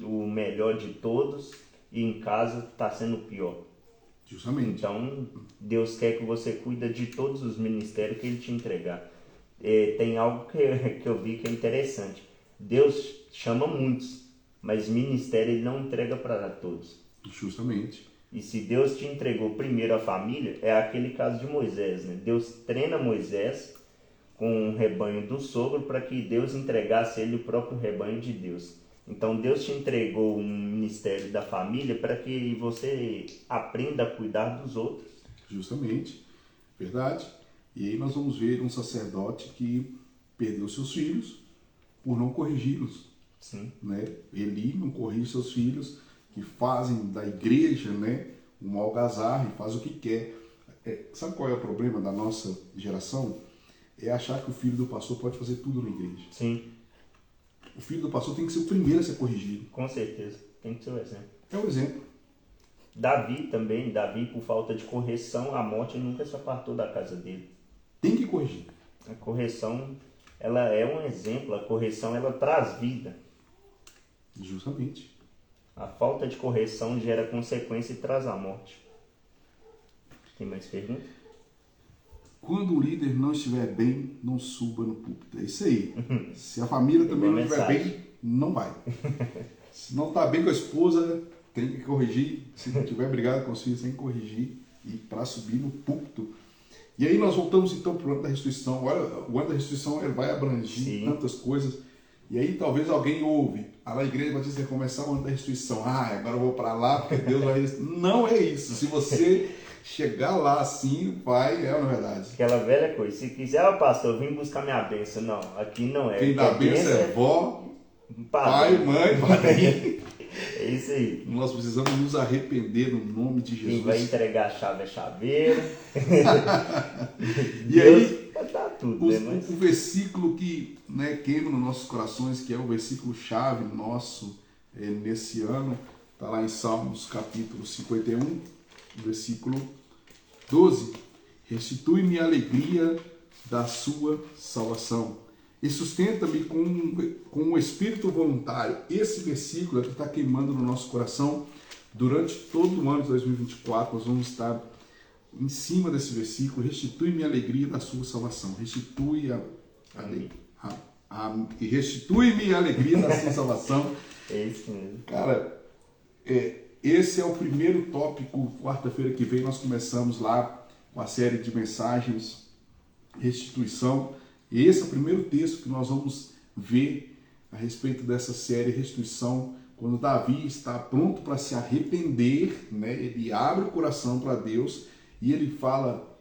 o melhor de todos e em casa está sendo o pior. Justamente. Então Deus quer que você cuida de todos os ministérios que Ele te entregar. Tem algo que eu vi que é interessante. Deus chama muitos, mas ministério Ele não entrega para todos. Justamente. E se Deus te entregou primeiro a família, é aquele caso de Moisés, né? Deus treina Moisés com o rebanho do sogro para que Deus entregasse a ele o próprio rebanho de Deus. Então Deus te entregou um ministério da família para que você aprenda a cuidar dos outros. Justamente. Verdade. E aí nós vamos ver um sacerdote que perdeu seus filhos por não corrigi-los. Sim. Né? Eli não corrige seus filhos, que fazem da igreja, né, uma algazarra e faz o que quer. Sabe qual é o problema da nossa geração? É achar que o filho do pastor pode fazer tudo na igreja. Sim. O filho do pastor tem que ser o primeiro a ser corrigido. Com certeza. Tem que ser o exemplo. É o exemplo. Davi também, Davi por falta de correção, a morte nunca se apartou da casa dele. Tem que corrigir. A correção, ela é um exemplo, a correção ela traz vida. Justamente. A falta de correção gera consequência e traz a morte. Tem mais perguntas? Quando o líder não estiver bem, não suba no púlpito. É isso aí. Se a família também não estiver bem, não vai. Se não está bem com a esposa, tem que corrigir. Se não tiver brigado com os filhos, tem que corrigir e para subir no púlpito. E aí nós voltamos então para o ano da restituição. Olha, o ano da restituição ele vai abranger tantas coisas. E aí talvez alguém ouve, a igreja vai dizer, começar o ano da restituição. Agora eu vou para lá porque Deus vai... Não é isso. Se você chegar lá assim, vai, é na verdade. Aquela velha coisa, se quiser, pastor, eu vim buscar minha bênção. Não, aqui não é. Quem dá bênção é vó, pai, mãe, padrinho. É isso aí. Nós precisamos nos arrepender no nome de Jesus. Quem vai entregar a chave é chaveiro. E aí, tá tudo, o versículo que queima nos nossos corações, que é o versículo chave nosso nesse ano, está lá em Salmos capítulo 51, versículo 12. Restitui-me a alegria da sua salvação e sustenta-me com um espírito voluntário. Esse versículo é que está queimando no nosso coração. Durante todo o ano de 2024, nós vamos estar em cima desse versículo. Restitui-me a alegria da sua salvação. Restitui-me a alegria da sua salvação. É isso mesmo. Cara, esse é o primeiro tópico. Quarta-feira que vem nós começamos lá com a série de mensagens Restituição. E esse é o primeiro texto que nós vamos ver a respeito dessa série Restituição. Quando Davi está pronto para se arrepender, ele abre o coração para Deus e ele fala: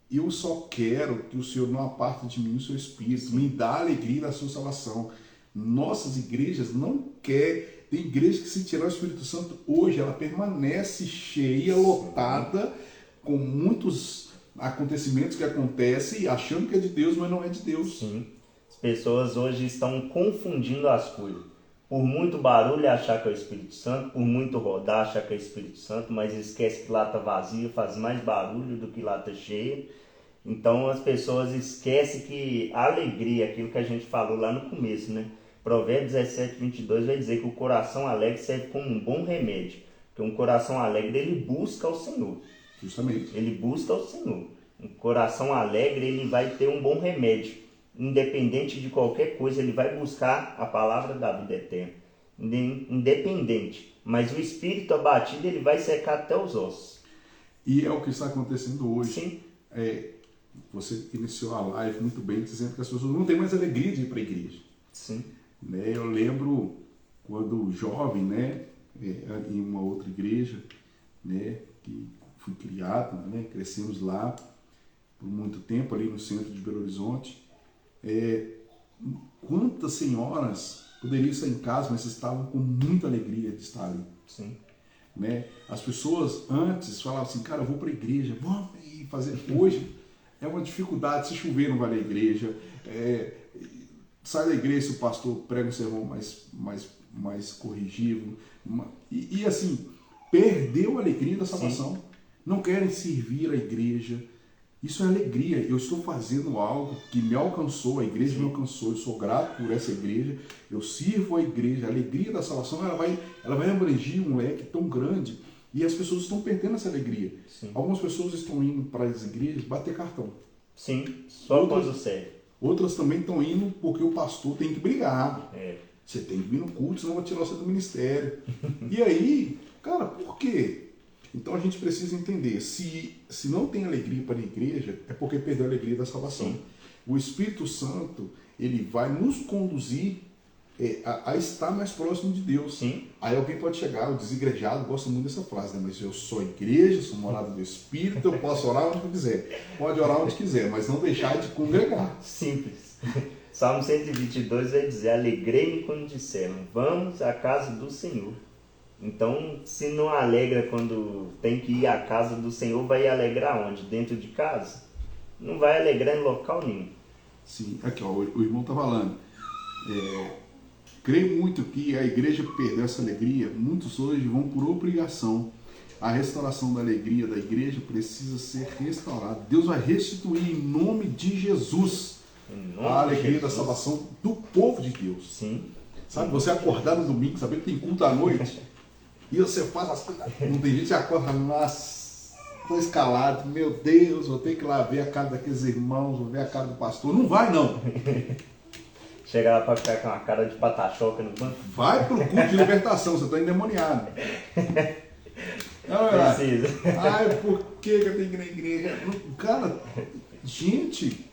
eu só quero que o Senhor não aparte de mim o seu espírito, me dá a alegria da sua salvação. Nossas igrejas não querem. Tem igreja que, se tirar o Espírito Santo hoje, ela permanece cheia, lotada, com muitos acontecimentos que acontecem, achando que é de Deus, mas não é de Deus. Sim. As pessoas hoje estão confundindo as coisas. Por muito barulho achar que é o Espírito Santo, por muito rodar achar que é o Espírito Santo, mas esquece que lata vazia faz mais barulho do que lata cheia. Então as pessoas esquecem que a alegria, aquilo que a gente falou lá no começo, Provérbios 17, 22 vai dizer que o coração alegre serve como um bom remédio. Porque um coração alegre, ele busca ao Senhor. Justamente. Ele busca ao Senhor. Um coração alegre, ele vai ter um bom remédio. Independente de qualquer coisa, ele vai buscar a palavra da vida eterna. Independente. Mas o espírito abatido, ele vai secar até os ossos. E é o que está acontecendo hoje. Sim. Você iniciou a live muito bem, dizendo que as pessoas não têm mais alegria de ir para a igreja. Sim. Eu lembro quando jovem, em uma outra igreja, que fui criado, crescemos lá por muito tempo, ali no centro de Belo Horizonte. Quantas senhoras poderiam estar em casa, mas estavam com muita alegria de estar ali. Sim. As pessoas antes falavam assim, cara, eu vou para a igreja, vamos fazer. Hoje é uma dificuldade, se chover não vai na igreja, sai da igreja se o pastor prega um sermão mais corrigivo, e assim, perdeu a alegria da salvação. Sim. Não querem servir a igreja. Isso é alegria. Eu estou fazendo algo que me alcançou, a igreja me alcançou, eu sou grato por essa igreja, eu sirvo a igreja. A alegria da salvação ela vai abranger um leque tão grande e as pessoas estão perdendo essa alegria. Sim. Algumas pessoas estão indo para as igrejas bater cartão. Sim, só quando serve. Outras também estão indo porque o pastor tem que brigar. Você tem que vir no culto, senão vai tirar você do ministério. E aí, cara, por quê? Então a gente precisa entender, se não tem alegria para a igreja, é porque perdeu a alegria da salvação. Sim. O Espírito Santo, ele vai nos conduzir a estar mais próximo de Deus. Sim. Aí alguém pode chegar, o desigrejado gosta muito dessa frase, mas eu sou igreja, sou morada do Espírito, eu posso orar onde eu quiser. Pode orar onde quiser, mas não deixar de congregar. Simples. Salmo 122 vai dizer, alegrei-me quando disseram, vamos à casa do Senhor. Então, se não alegra quando tem que ir à casa do Senhor, vai alegrar onde? Dentro de casa? Não vai alegrar em local nenhum. Sim, aqui ó, o irmão está falando. Creio muito que a igreja perdeu essa alegria. Muitos hoje vão por obrigação. A restauração da alegria da igreja precisa ser restaurada. Deus vai restituir em nome de Jesus Em nome a de alegria da Jesus. salvação do povo de Deus. Sim. Sabe, você acordar no domingo, saber que tem culto à noite, e você faz as coisas. Não tem gente que acorda e fala, nossa, estou escalado, meu Deus, vou ter que ir lá ver a cara daqueles irmãos, vou ver a cara do pastor. Não vai, não. Chega lá pra ficar com a cara de patachoca no banco. Vai pro culto de libertação, você está endemoniado. Não, é verdade? Precisa. Ai, por que eu tenho que ir na igreja? Cara, gente,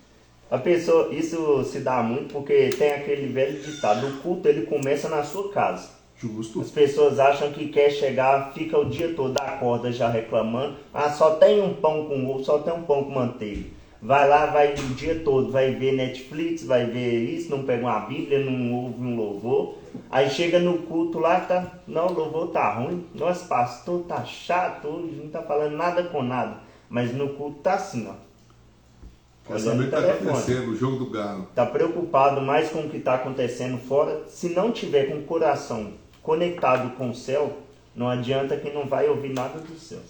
A pessoa, isso se dá muito porque tem aquele velho ditado, o culto ele começa na sua casa. justo. As pessoas acham que quer chegar, fica o dia todo, acorda já reclamando, ah, só tem um pão com ovo, só tem um pão com manteiga. Vai lá, vai o dia todo, vai ver Netflix, vai ver isso, não pega uma Bíblia, não ouve um louvor. Aí chega no culto lá, tá, não, o louvor tá ruim, nosso pastor tá chato, hoje não tá falando nada com nada. Mas no culto tá assim, ó. Quer saber o que está telefone. acontecendo, o jogo do galo. Está preocupado mais com o que está acontecendo fora. Se não tiver com o coração conectado com o céu, não adianta que não vai ouvir nada dos céus.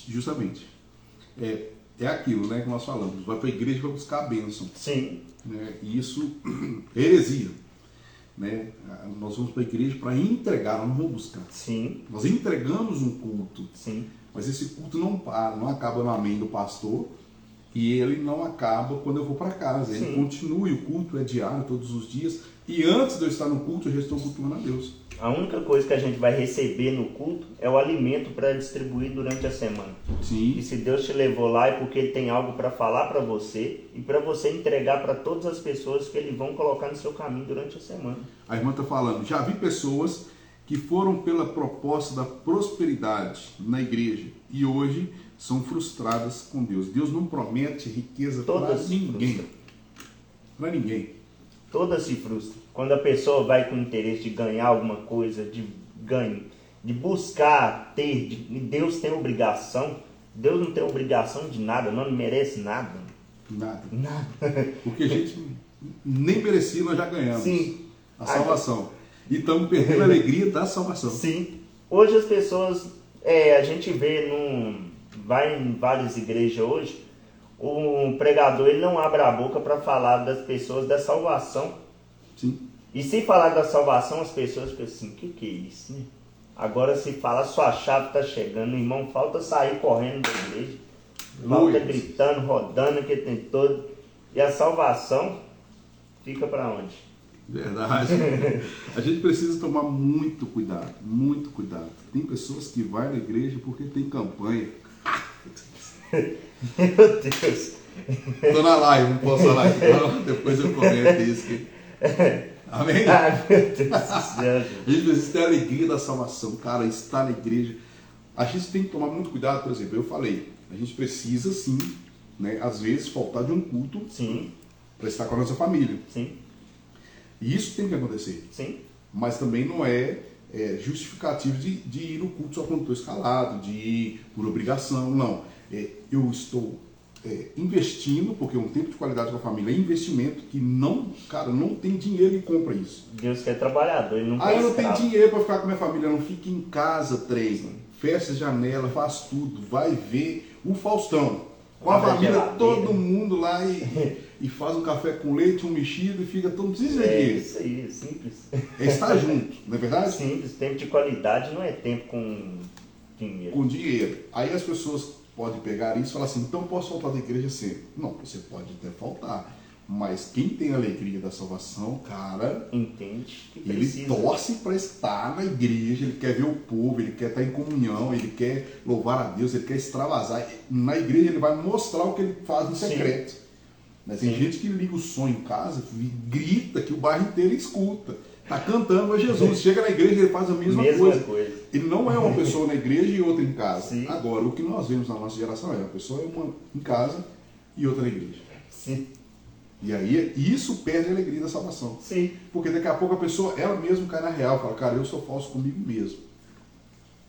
Justamente. É aquilo, né, que nós falamos. Vai para a igreja para buscar a bênção. Sim, Né? E isso é heresia. Né? Nós vamos para a igreja para entregar, nós não vamos buscar. sim, Nós entregamos um culto, sim, mas esse culto não para, não acaba no amém do pastor e ele não acaba quando eu vou para casa. Ele Sim. continua e o culto é diário, todos os dias. E antes de eu estar no culto, eu já estou cultuando a Deus. A única coisa que a gente vai receber no culto é o alimento para distribuir durante a semana. E Sim, se Deus te levou lá é porque Ele tem algo para falar para você e para você entregar para todas as pessoas que Ele vão colocar no seu caminho durante a semana. a irmã está falando, já vi pessoas que foram pela proposta da prosperidade na igreja e hoje são frustradas com Deus. Deus não promete riqueza para Todas se ninguém. frustram. Para ninguém. Todas se frustram. Quando a pessoa vai com interesse de ganhar alguma coisa, de ganho, de buscar ter, Deus tem obrigação. Deus não tem obrigação de nada, não merece nada. Nada. Nada. O que a gente nem merecia, nós já ganhamos. Sim. A salvação. E estamos perdendo a alegria da salvação. Sim. Hoje as pessoas, a gente vê, vai em várias igrejas hoje, o pregador ele não abre a boca para falar das pessoas da salvação. Sim. E se falar da salvação, as pessoas ficam assim, o que é isso, né? Agora se fala, sua chave está chegando, irmão, falta sair correndo da igreja. Falta Ui. gritando, rodando, que tem todo. E a salvação fica para onde? Verdade. A gente precisa tomar muito cuidado, muito cuidado. Tem pessoas que vão na igreja porque tem campanha. Meu Deus. Estou na live, não posso falar aqui, não. Depois eu comento isso. Amém? Ai, meu Deus do céu. A gente precisa ter a alegria da salvação, cara, estar na igreja. A gente tem que tomar muito cuidado, por exemplo, eu falei, a gente precisa sim, né, às vezes faltar de um culto Sim, para estar com a nossa família. sim, E isso tem que acontecer. sim. Mas também não é justificativo de ir no culto só quando estou escalado, de ir por obrigação, não. Eu estou investindo, porque um tempo de qualidade com a família é investimento que não, cara, não tem dinheiro que compra isso. Deus quer trabalhador, ele não Ah, quer eu não tenho escravo. dinheiro para ficar com minha família, não fica em casa, treina, fecha a janela, faz tudo, vai ver o Faustão. Com a Abre a família, geladeira. todo mundo lá e faz um café com leite, um mexido e fica todo. Não precisa de É dinheiro. isso aí, é simples. É estar junto, não é verdade? Simples, tempo de qualidade não é tempo com dinheiro. Com dinheiro. Aí as pessoas podem pegar isso e falar assim, então posso faltar da igreja sempre. Não, você pode até faltar. Mas quem tem a alegria da salvação, cara, Entende que ele precisa. torce para estar na igreja, ele quer ver o povo, ele quer estar em comunhão, ele quer louvar a Deus, ele quer extravasar. Na igreja ele vai mostrar o que ele faz no Sim. secreto. Né? Tem Sim. gente que liga o som em casa e grita que o bairro inteiro escuta. Tá cantando a Jesus. Chega na igreja ele faz a mesma coisa. Ele não é uma pessoa na igreja e outra em casa. Sim. Agora, o que nós vemos na nossa geração é uma pessoa uma em casa e outra na igreja. Sim. E aí isso perde a alegria da salvação. Sim. Porque daqui a pouco a pessoa, ela mesma cai na real, fala, cara, eu sou falso comigo mesmo.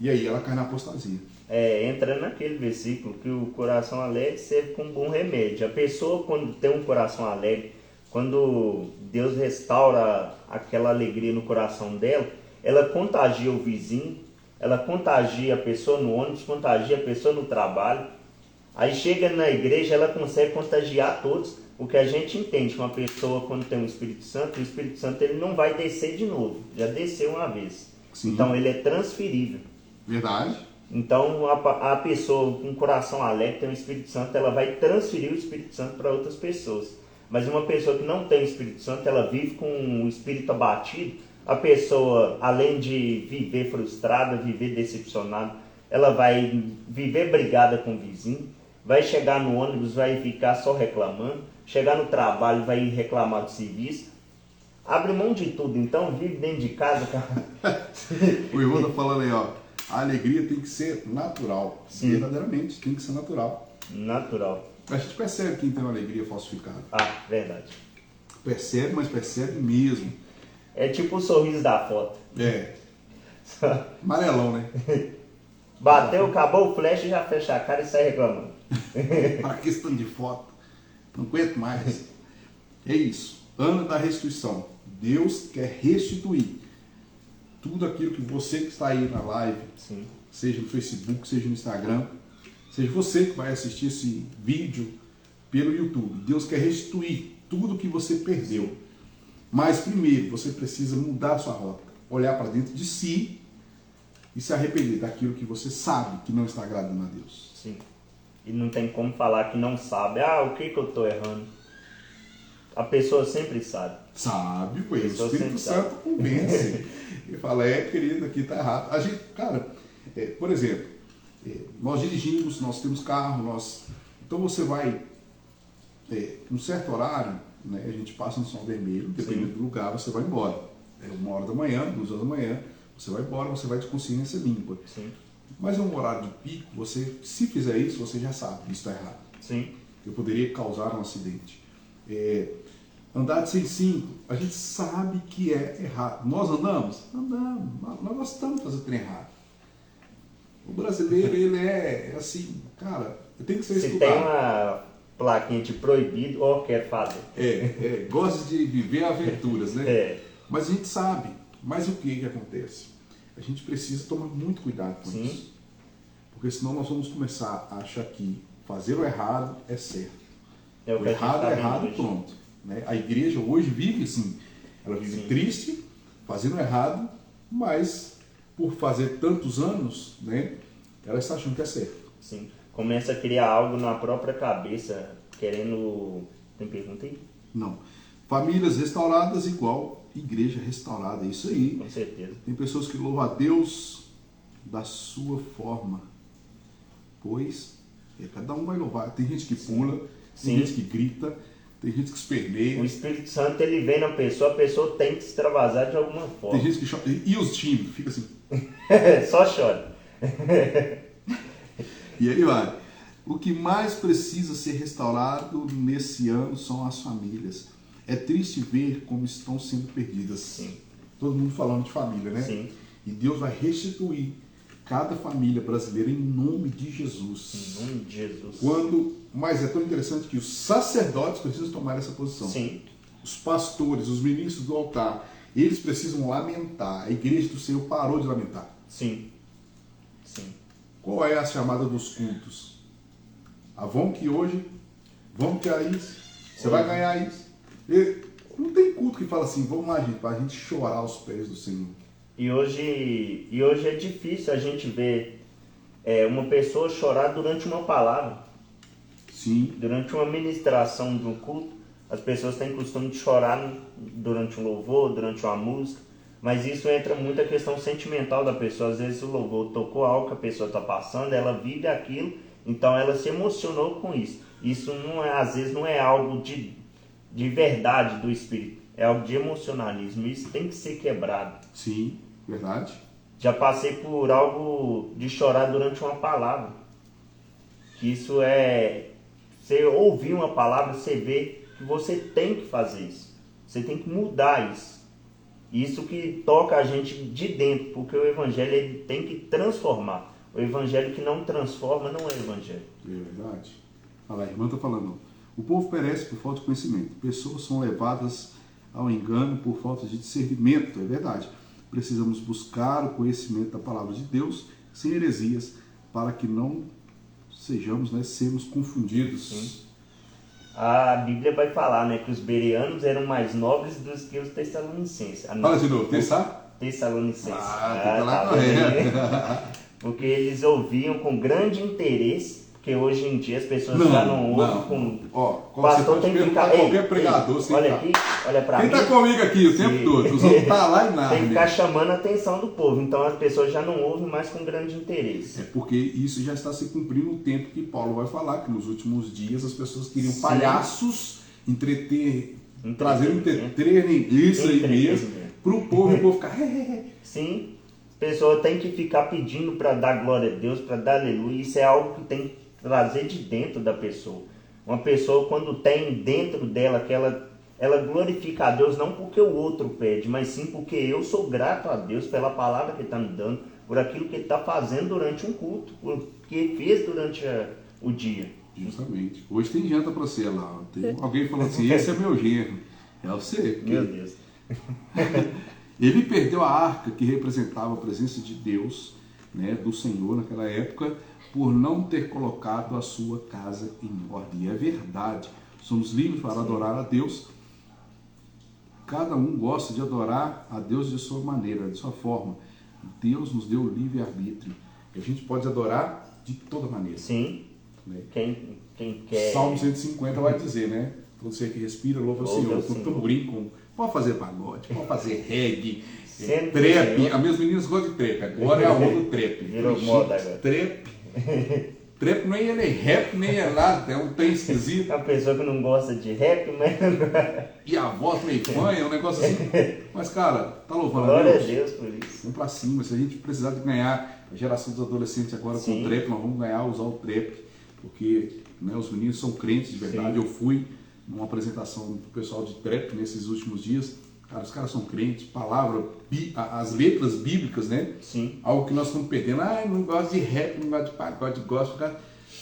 E aí ela cai na apostasia. Entra naquele versículo que o coração alegre serve como bom remédio. A pessoa, quando tem um coração alegre, quando Deus restaura aquela alegria no coração dela, ela contagia o vizinho ela contagia a pessoa no ônibus, contagia a pessoa no trabalho. Aí chega na igreja, ela consegue contagiar todos, porque a gente entende que uma pessoa, quando tem o Espírito Santo ele não vai descer de novo, já desceu uma vez. Sim. Então ele é transferível. Verdade. Então a pessoa com um coração alegre, tem o Espírito Santo, ela vai transferir o Espírito Santo para outras pessoas. Mas uma pessoa que não tem o Espírito Santo, ela vive com o espírito abatido, a pessoa, além de viver frustrada, viver decepcionada, ela vai viver brigada com o vizinho, vai chegar no ônibus, vai ficar só reclamando, chegar no trabalho, vai reclamar do serviço, abre mão de tudo, então vive dentro de casa, cara. O irmão tá falando aí, ó, a alegria tem que ser natural. Sim. Verdadeiramente, tem que ser natural. Natural. A gente percebe quem tem uma alegria falsificada. Ah, verdade. Percebe, mas percebe mesmo. É tipo o sorriso da foto. É. Amarelão, né? Bateu, acabou o flash, já fecha a cara e sai reclamando. Para questão de foto. Não aguento mais. É isso. Ano da restituição. Deus quer restituir tudo aquilo que você que está aí na live, Sim. seja no Facebook, seja no Instagram, seja você que vai assistir esse vídeo pelo YouTube. Deus quer restituir tudo que você perdeu. Mas primeiro você precisa mudar a sua rota, olhar para dentro de si e se arrepender daquilo que você sabe que não está agradando a Deus. Sim. E não tem como falar que não sabe. Ah, o que eu estou errando? A pessoa sempre sabe. Sabe, pois o Pessoa Espírito sempre sabe. Santo convence. Ele fala, querido, aqui está errado. A gente, cara, por exemplo, nós dirigimos, nós temos carro, então você vai, num certo horário, né, a gente passa no sinal vermelho, dependendo do lugar, você vai embora. 1h da manhã, 2h da manhã, você vai embora, você vai de consciência limpa. Sim. Mas é um horário de pico, você, se fizer isso, você já sabe que isso está errado. Sim. Eu poderia causar um acidente. Andar de sem cinto, a gente sabe que é errado. Nós andamos? Andamos. Nós gostamos de fazer o trem errado. O brasileiro, ele é assim, cara, tem que ser Se estudado. tem uma plaquinha de proibido, ó, quer fazer. Gosta de viver aventuras, né? É. Mas a gente sabe. Mas o que acontece? A gente precisa tomar muito cuidado com Sim. isso. Porque senão nós vamos começar a achar que fazer o errado é certo. É O que a gente errado tá é vendo errado e hoje. pronto. Né? A igreja hoje vive assim. Ela vive Sim. triste, fazendo errado, mas por fazer tantos anos, né, ela está achando que é certo. Sim. Começa a criar algo na própria cabeça, querendo... Tem pergunta aí? Não. Famílias restauradas igual igreja restaurada. É isso aí. Com certeza. Tem pessoas que louvam a Deus da sua forma. Pois cada um vai louvar. Tem gente que pula, tem Sim. gente que grita, tem gente que esperneia. O Espírito Santo, ele vem na pessoa, a pessoa tem que extravasar de alguma forma. Tem gente que chora. E os tímidos? Fica assim. Só chora. E aí vai. O que mais precisa ser restaurado nesse ano são as famílias. É triste ver como estão sendo perdidas. Sim. Todo mundo falando de família, né? Sim. E Deus vai restituir cada família brasileira em nome de Jesus. Em nome de Jesus. Mas é tão interessante que os sacerdotes precisam tomar essa posição. Sim. Os pastores, os ministros do altar, eles precisam lamentar. A igreja do Senhor parou de lamentar. Sim. Sim. Qual é a chamada dos cultos? Vamos que hoje, vamos que é isso, você vai ganhar isso. Não tem culto que fala assim, vamos lá, gente, para a gente chorar aos pés do Senhor. E hoje é difícil a gente ver uma pessoa chorar durante uma palavra. Sim. Durante uma ministração de um culto, as pessoas têm costume de chorar durante um louvor, durante uma música, mas isso entra muito a questão sentimental da pessoa. Às vezes o louvor tocou algo que a pessoa está passando, ela vive aquilo, então ela se emocionou com isso. Isso não é, às vezes não é algo de verdade do espírito, é algo de emocionalismo. Isso tem que ser quebrado. Sim, verdade. Já passei por algo de chorar durante uma palavra. Que isso é... Você ouvir uma palavra, você vê que você tem que fazer isso. Você tem que mudar isso. Isso que toca a gente de dentro, porque o evangelho ele tem que transformar. O evangelho que não transforma não é evangelho. É verdade. Olha lá, a irmã está falando. O povo perece por falta de conhecimento. Pessoas são levadas ao engano por falta de discernimento. É verdade. precisamos buscar o conhecimento da palavra de Deus sem heresias, para que não sejamos, né, sermos confundidos. Sim. A Bíblia vai falar, né, que os bereanos eram mais nobres do que os tessalonicenses. Fala de novo, Tessalonicenses. Fica lá Tá correto. Porque eles ouviam com grande interesse, porque hoje em dia as pessoas já não ouvem com... Ó, pastor você tem que pode ficar... perguntar a qualquer pregador. Ei, olha aqui, olha pra Quem mim. está comigo aqui o tempo todo? Os outros estão lá e nada. Tem que ficar chamando a atenção do povo. Então as pessoas já não ouvem mais com grande interesse. É porque isso já está se cumprindo o tempo que Paulo vai falar, que nos últimos dias as pessoas queriam palhaços, trazer entretenimento, isso aí mesmo, para o povo ficar... Sim, a pessoa tem que ficar pedindo para dar glória a Deus, para dar aleluia. Isso é algo que tem que trazer de dentro da pessoa. Uma pessoa, quando tem dentro dela que ela glorifica a Deus, não porque o outro pede, mas sim porque eu sou grato a Deus pela palavra que Ele está me dando, por aquilo que Ele está fazendo durante um culto, por que Ele fez durante o dia. Justamente. Hoje tem janta para você lá. Tem alguém falando assim, esse é meu genro. É você. Porque... Meu Deus. Ele perdeu a arca que representava a presença de Deus, né, do Senhor naquela época, por não ter colocado a sua casa em ordem. E é verdade. Somos livres para adorar a Deus. Cada um gosta de adorar a Deus de sua maneira, de sua forma. Deus nos deu o livre-arbítrio. E a gente pode adorar de toda maneira. Sim. Né? Quem quer... Salmo 150 vai dizer, né? Todo ser que respira, louva o Senhor. Com tamborim, pode fazer pagode, pode fazer reggae, trap. As minhas meninas gostam de trap. Agora é a onda do trap. Virou moda agora. Trap. Trap nem é nem rap, nem é nada. É um trem esquisito. A pessoa que não gosta de rap, mas... E a voz meio fanha, um negócio assim. Mas, cara, tá louvando Glória a Deus? a Deus por isso. Vamos pra cima. Se a gente precisar de ganhar a geração dos adolescentes agora com o trap, nós vamos ganhar, usar o trap. Porque, né, os meninos são crentes de verdade. Sim. Eu fui numa apresentação do pessoal de trap nesses últimos dias. Cara, os caras são crentes, palavra, as letras bíblicas, né? Sim. Algo que nós estamos perdendo. Ah, não gosto de rap, não gosto de pagode, gosto.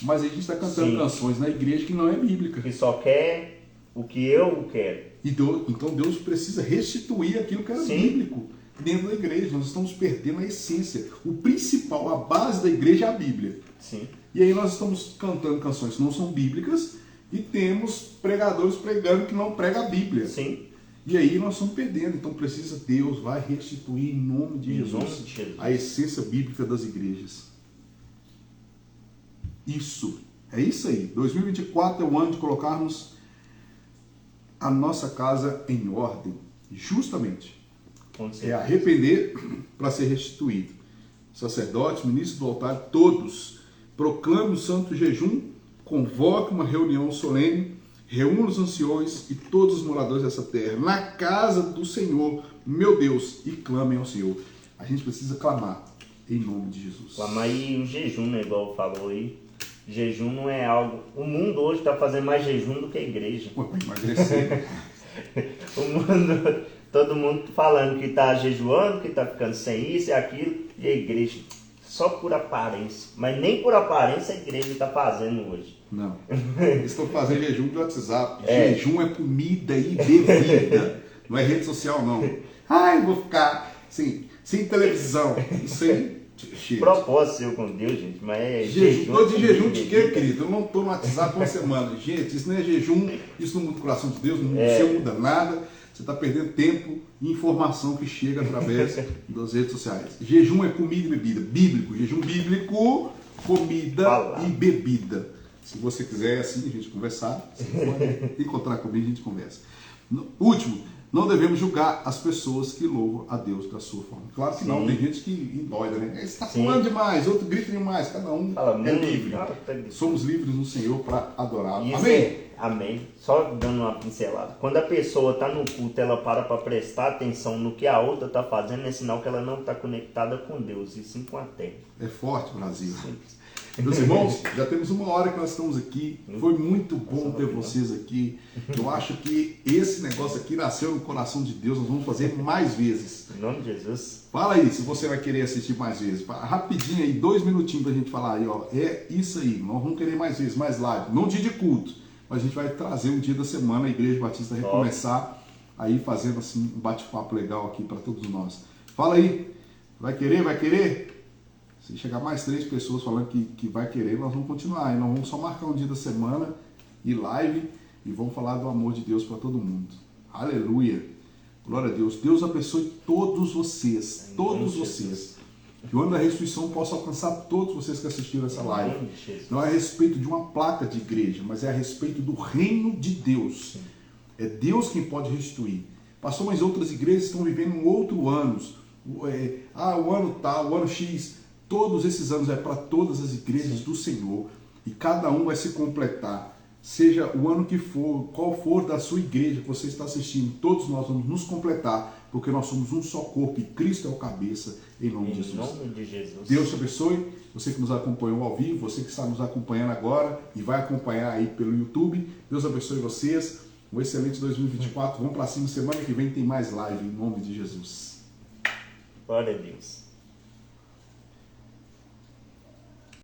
Mas a gente está cantando canções na igreja que não é bíblica. Que só quer o que eu quero. Então Deus precisa restituir aquilo que era bíblico dentro da igreja. Nós estamos perdendo a essência. O principal, a base da igreja é a Bíblia. Sim. E aí nós estamos cantando canções que não são bíblicas e temos pregadores pregando que não pregam a Bíblia. Sim. E aí nós estamos perdendo. Então precisa Deus, vai restituir em nome de Jesus a essência bíblica das igrejas. Isso. É isso aí. 2024 é o ano de colocarmos a nossa casa em ordem. Justamente. É arrepender para ser restituído. Sacerdotes, ministros do altar, todos proclamem o santo jejum, convoque uma reunião solene, reúna os anciões e todos os moradores dessa terra na casa do Senhor, meu Deus, e clamem ao Senhor. A gente precisa clamar em nome de Jesus. Clamar e o jejum, né, igual falou aí. Jejum não é algo... O mundo hoje está fazendo mais jejum do que a igreja. Pô, para emagrecer. Todo mundo falando que está jejuando, que está ficando sem isso e aquilo, e a igreja só por aparência. Mas nem por aparência a igreja está fazendo hoje. Não. Eles estão fazendo jejum de WhatsApp. Jejum é comida e bebida. Não é rede social, não. Ai, vou ficar sem televisão. Isso aí... Propósito seu com Deus, gente, mas é jejum. Tô de jejum de quê, querido? Eu não estou no WhatsApp uma semana. Gente, isso não é jejum, isso não muda o coração de Deus, não muda nada. Você está perdendo tempo e informação que chega através das redes sociais. Jejum é comida e bebida. Bíblico. Jejum bíblico, comida e bebida. Se você quiser assim a gente conversar, você pode encontrar comigo e a gente conversa. Último, não devemos julgar as pessoas que louvam a Deus da sua forma. Claro que não, tem gente que endoida, né? Você está falando demais, outro grita demais, cada um é livre. Somos livres no Senhor para adorar. Amém? Amém. Só dando uma pincelada. Quando a pessoa está no culto, ela para prestar atenção no que a outra está fazendo, é sinal que ela não está conectada com Deus, e sim com a terra. É forte, Brasil. Meus irmãos, já temos 1 hora que nós estamos aqui. Foi muito bom ter vocês aqui. Eu acho que esse negócio aqui nasceu no coração de Deus. Nós vamos fazer mais vezes. Em nome de Jesus. Fala aí, se você vai querer assistir mais vezes. Rapidinho aí, 2 minutinhos pra gente falar aí, ó. É isso aí. Nós vamos querer mais vezes, mais live. Não dia de culto, mas a gente vai trazer um dia da semana. A Igreja Batista recomeçar aí fazendo assim um bate-papo legal aqui para todos nós. Fala aí. Vai querer? Vai querer? Se chegar mais 3 pessoas falando que vai querer, nós vamos continuar. E nós vamos só marcar um dia da semana e live e vamos falar do amor de Deus para todo mundo. Aleluia. Glória a Deus. Deus abençoe todos vocês. Todos vocês. Que o ano da restituição possa alcançar todos vocês que assistiram essa live. Não é a respeito de uma placa de igreja, mas é a respeito do reino de Deus. É Deus quem pode restituir. Pastor, mas outras igrejas estão vivendo um outro ano. O ano tal, o ano X. Todos esses anos é para todas as igrejas do Senhor. E cada um vai se completar. Seja o ano que for, qual for da sua igreja que você está assistindo, todos nós vamos nos completar, porque nós somos um só corpo e Cristo é o cabeça, em nome de Jesus. Em nome de Jesus. Deus te abençoe, você que nos acompanhou ao vivo, você que está nos acompanhando agora e vai acompanhar aí pelo YouTube. Deus abençoe vocês, um excelente 2024. Vamos para cima, semana que vem tem mais live, em nome de Jesus. Glória a Deus.